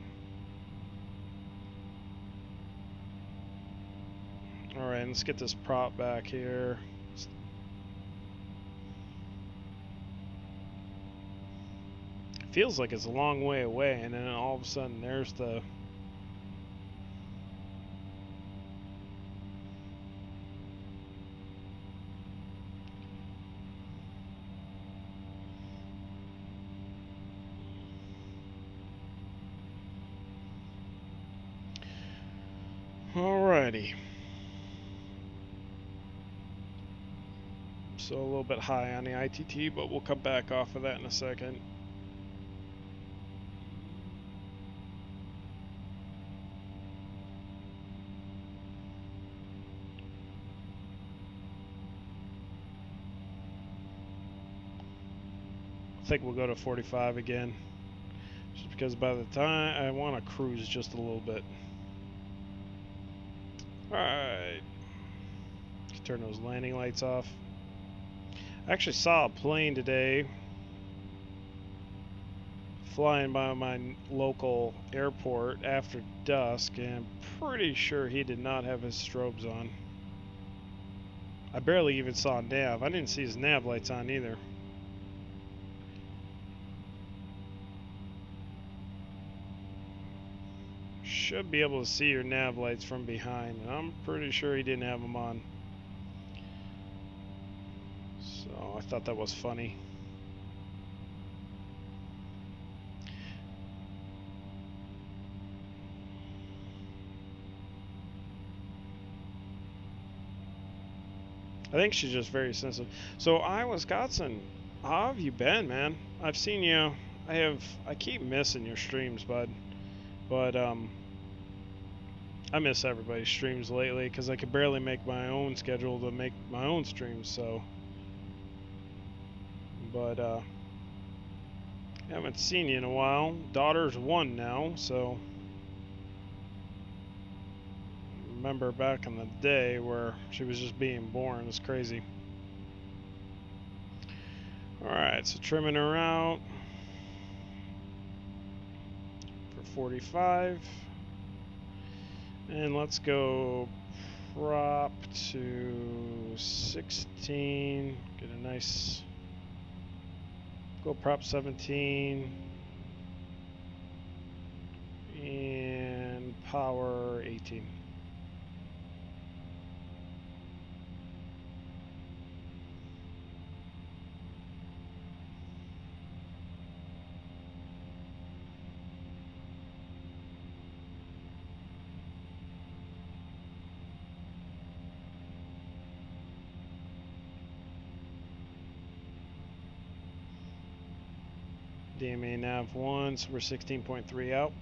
Alright, let's get this prop back here. Feels like it's a long way away, and then all of a sudden there's the alrighty. So a little bit high on the ITT, but we'll come back off of that in a second. I think we'll go to 45 again, just because by the time I want to cruise just a little bit. Alright, turn those landing lights off. I actually saw a plane today flying by my local airport after dusk, and I'm pretty sure he did not have his strobes on. I barely even saw nav. I didn't see his nav lights on either. Should be able to see your nav lights from behind, and I'm pretty sure he didn't have them on. So I thought that was funny. I think she's just very sensitive. So Wisconsin, how have you been, man? I've seen you. I keep missing your streams, bud. But I miss everybody's streams lately because I could barely make my own schedule to make my own streams. So, but haven't seen you in a while. Daughter's 1 now, so remember back in the day where she was just being born. It's crazy. Alright, so trimming her out for 45. And let's go prop to 16. Get a nice... Go prop 17. And power 18. DMA nav 1, so we're 16.3 out.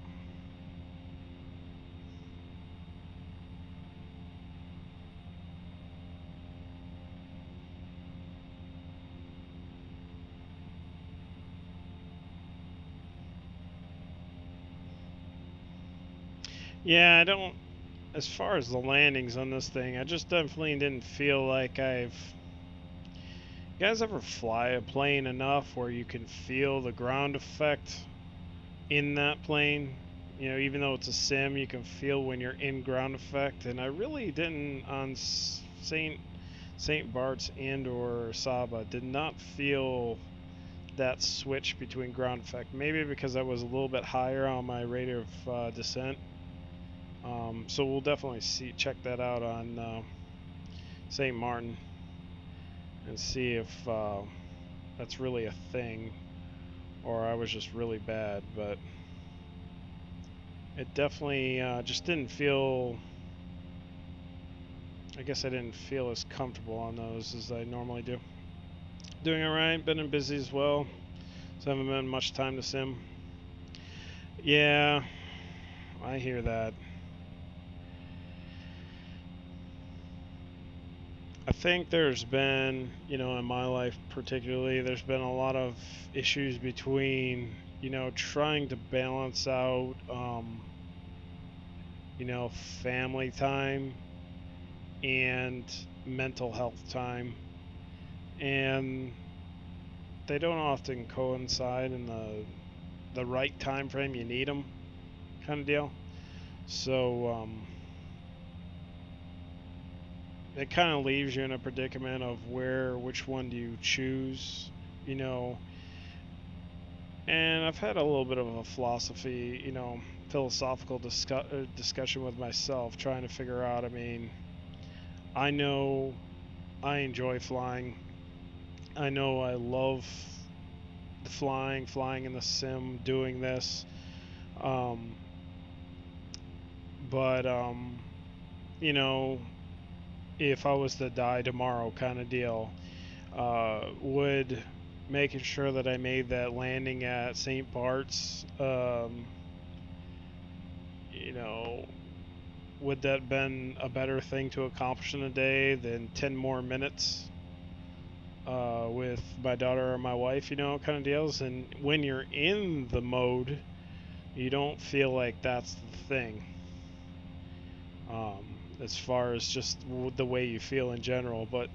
Yeah, I don't, as far as the landings on this thing, I just definitely didn't feel like I've... You guys ever fly a plane enough where you can feel the ground effect in that plane? You know, even though it's a sim, you can feel when you're in ground effect, and I really didn't on St. Bart's and or Saba, did not feel that switch between ground effect. Maybe because I was a little bit higher on my rate of descent. So we'll definitely check that out on St. Martin and see if that's really a thing or I was just really bad. But it definitely just didn't feel... I guess I didn't feel as comfortable on those as I normally do. Doing alright, been busy as well, so haven't been much time to sim. Yeah, I hear that. I think there's been, in my life particularly, there's been a lot of issues between, trying to balance out, family time and mental health time. And they don't often coincide in the right time frame you need them, kind of deal. So it kind of leaves you in a predicament of which one do you choose, you know. And I've had a little bit of a philosophy, philosophical discussion with myself, trying to figure out. I mean, I know I enjoy flying. I know I love flying in the sim, doing this. Um, but you know, if I was to die tomorrow, kind of deal, would making sure that I made that landing at St. Bart's, you know, would that been a better thing to accomplish in a day than 10 more minutes with my daughter or my wife, kind of deals? And when you're in the mode, you don't feel like that's the thing. As far as just the way you feel in general, but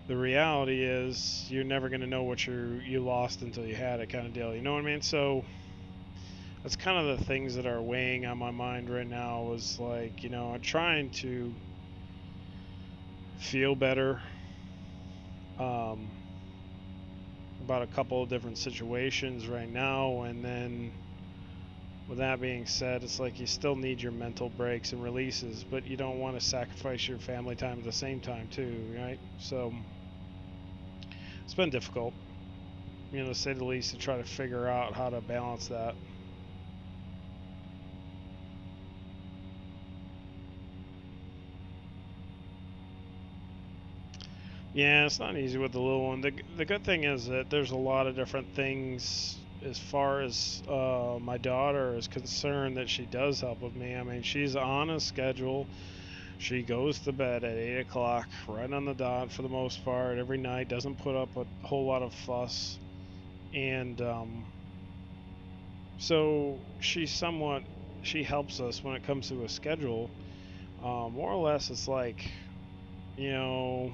the reality is you're never going to know what you lost until you had it, kind of deal. You know what I mean? So that's kind of the things that are weighing on my mind right now. Is like, I'm trying to feel better um, about a couple of different situations right now, and then with that being said, it's like you still need your mental breaks and releases, but you don't want to sacrifice your family time at the same time too, right? So it's been difficult, to say the least, to try to figure out how to balance that. Yeah, it's not easy with the little one. The good thing is that there's a lot of different things as far as my daughter is concerned that she does help with me. I mean, she's on a schedule. She goes to bed at 8 o'clock, right on the dot for the most part, every night, doesn't put up a whole lot of fuss. And so she helps us when it comes to a schedule. More or less, it's like, you know,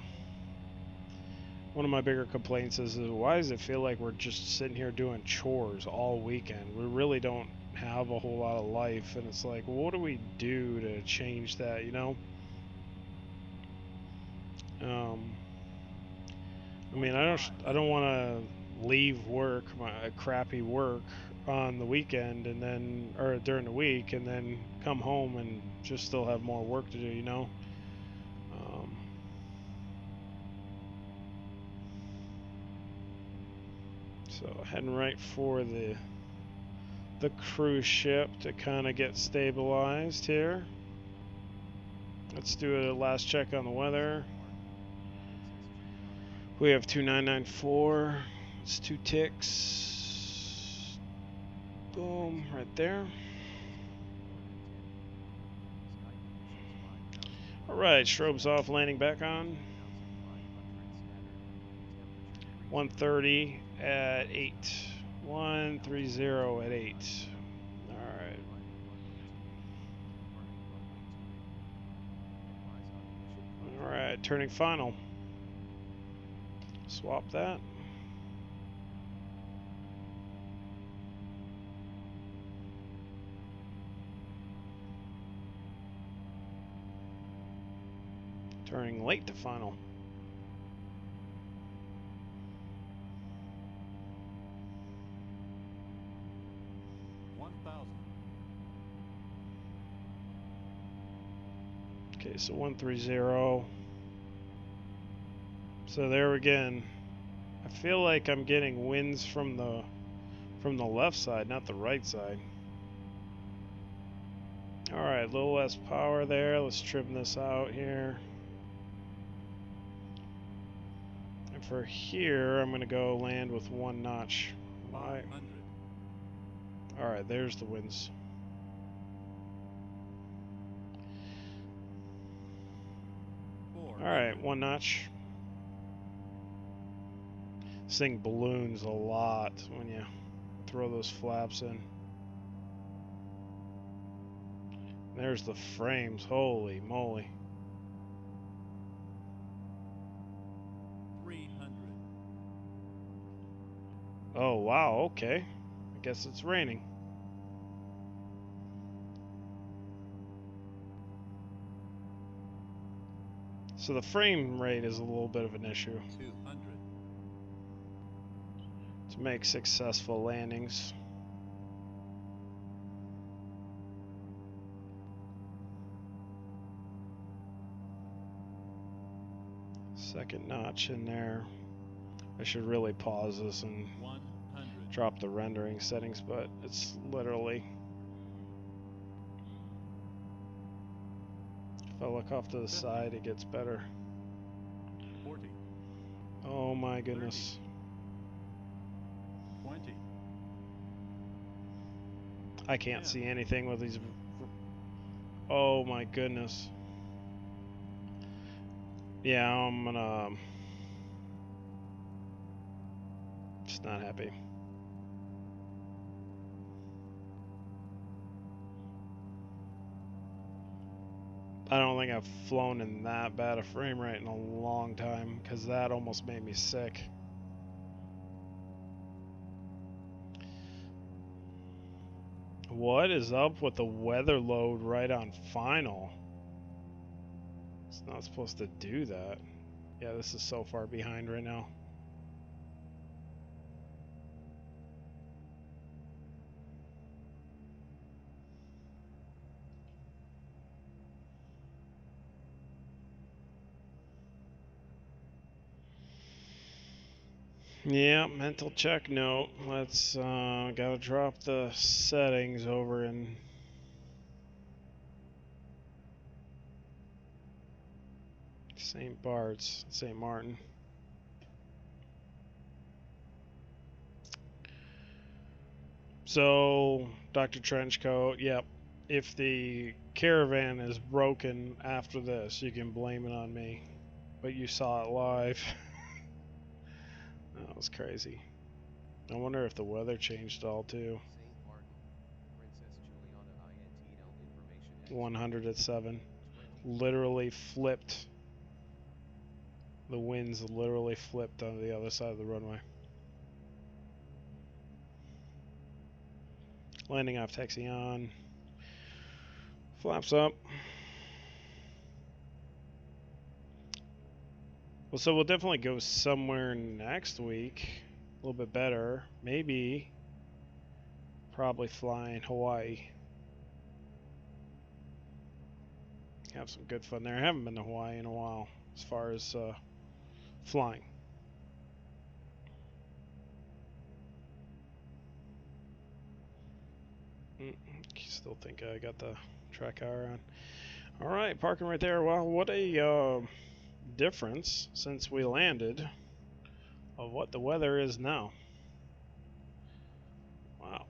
one of my bigger complaints is why does it feel like we're just sitting here doing chores all weekend? We really don't have a whole lot of life, and it's like, what do we do to change that? Um, I mean, I don't want to leave work, my crappy work, on the weekend and then or during the week, and then come home and just still have more work to do. Um, so heading right for the cruise ship to kind of get stabilized here. Let's do a last check on the weather. We have 2994. It's 2 ticks. Boom, right there. Alright, strobes off, landing back on. 130 at 8. 130 at 8. Alright. Alright, turning final. Swap that. Turning late to final. Okay, so 130. So there again, I feel like I'm getting winds from the left side, not the right side. Alright, a little less power there. Let's trim this out here. And for here, I'm going to go land with 1 notch. Alright, there's the winds. Alright, 1 notch. This thing balloons a lot when you throw those flaps in. There's the frames, holy moly. 300. Oh wow, okay. I guess it's raining. So the frame rate is a little bit of an issue 200. to make successful landings. Second notch in there. I should really pause this and 100. drop the rendering settings, but it's literally, if I look off to the side, it gets better. 40. Oh my goodness. 20. I can't Yeah. see anything with these. Oh my goodness. Yeah, I'm gonna. Just not happy. I don't think I've flown in that bad a frame rate in a long time, because that almost made me sick. What is up with the weather load right on final? It's not supposed to do that. Yeah, this is so far behind right now. Yeah, mental check note. Let's gotta drop the settings over in St. Bart's, St. Martin. So, Dr. Trenchcoat, yep. If the caravan is broken after this, you can blame it on me. But you saw it live. That was crazy. I wonder if the weather changed at all too. 100 at 7. Literally flipped. The winds literally flipped on the other side of the runway. Landing off taxi on. Flaps up. Well, so we'll definitely go somewhere next week. A little bit better. Maybe. Probably flying Hawaii. Have some good fun there. I haven't been to Hawaii in a while as far as flying. Still think I got the track hour on. All right, parking right there. Well, what a difference since we landed of what the weather is now. Wow.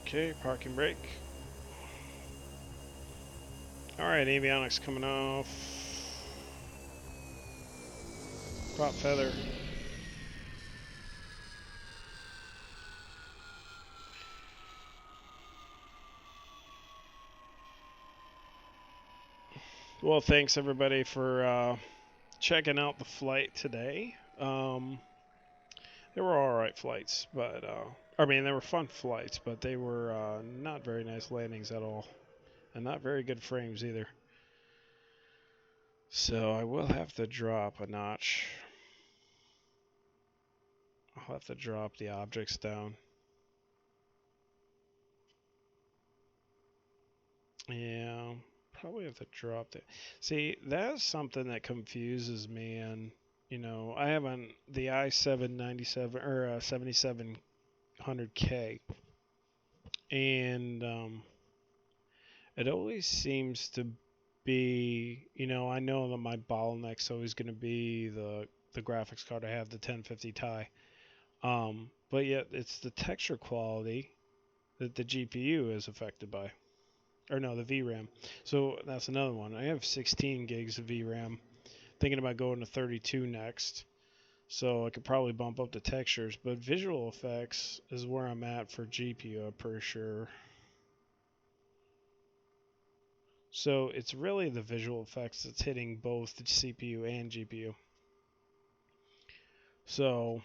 Okay, parking brake. All right, avionics coming off. Prop feather. Well, thanks everybody for checking out the flight today. They were all right flights, but I mean they were fun flights, but they were not very nice landings at all, and not very good frames either. So I will have to drop a notch. I'll have to drop the objects down. Yeah, probably have to drop that. See, that's something that confuses me, and you know, I have the i797 or 7700K, and it always seems to be, you know, I know that my bottleneck's always going to be the graphics card I have, the 1050 Ti. But yet it's the texture quality that the GPU is affected by. or no, the VRAM. So that's another one. I have 16 gigs of VRAM. Thinking about going to 32 next. So I could probably bump up the textures, but visual effects is where I'm at for GPU, I'm pretty sure. So it's really the visual effects that's hitting both the CPU and GPU. So,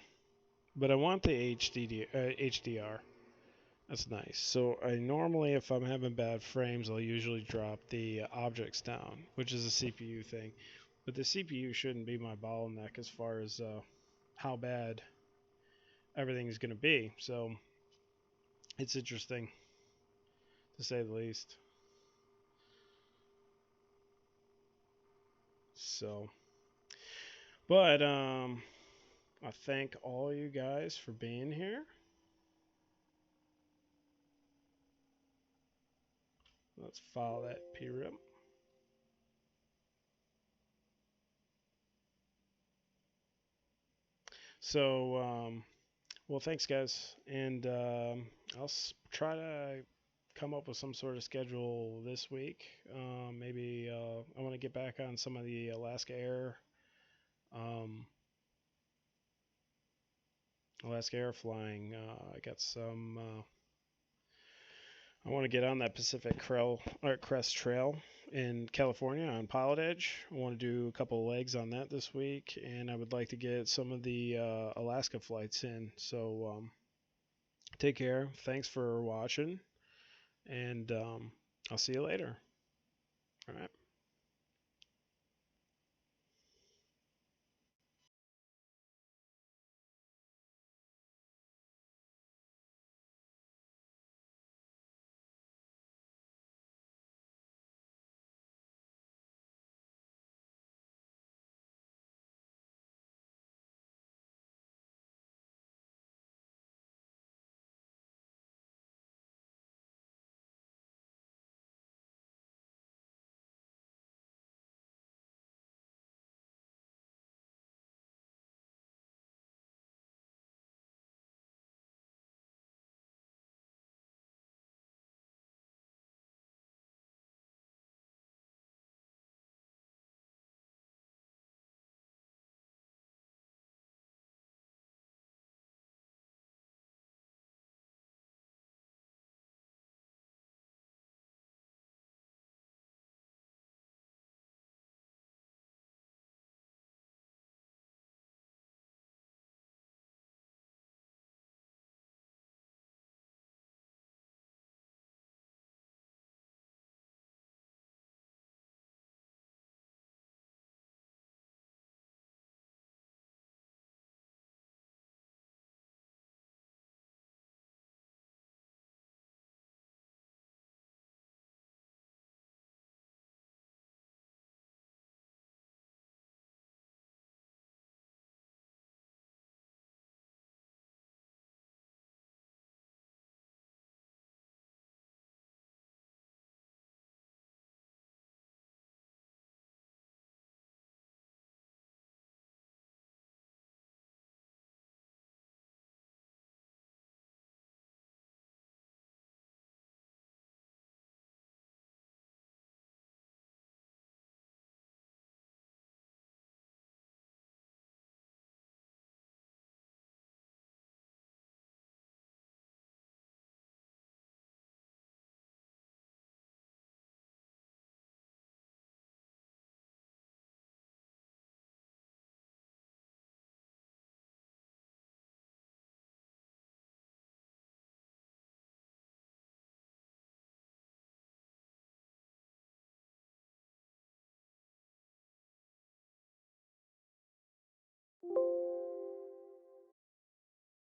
but I want the HDR. That's nice. So I normally, if I'm having bad frames, I'll usually drop the objects down, which is a CPU thing. But the CPU shouldn't be my bottleneck as far as how bad everything is going to be. So it's interesting to say the least. So, but I thank all you guys for being here. Let's follow that PRIP. So, well, thanks, guys, and I'll try to come up with some sort of schedule this week. Maybe I want to get back on some of the Alaska Air, um, Alaska Air flying. I got some. I want to get on that Pacific Crest Trail in California on Pilot Edge. I want to do a couple of legs on that this week, and I would like to get some of the Alaska flights in. So take care. Thanks for watching, and I'll see you later. All right.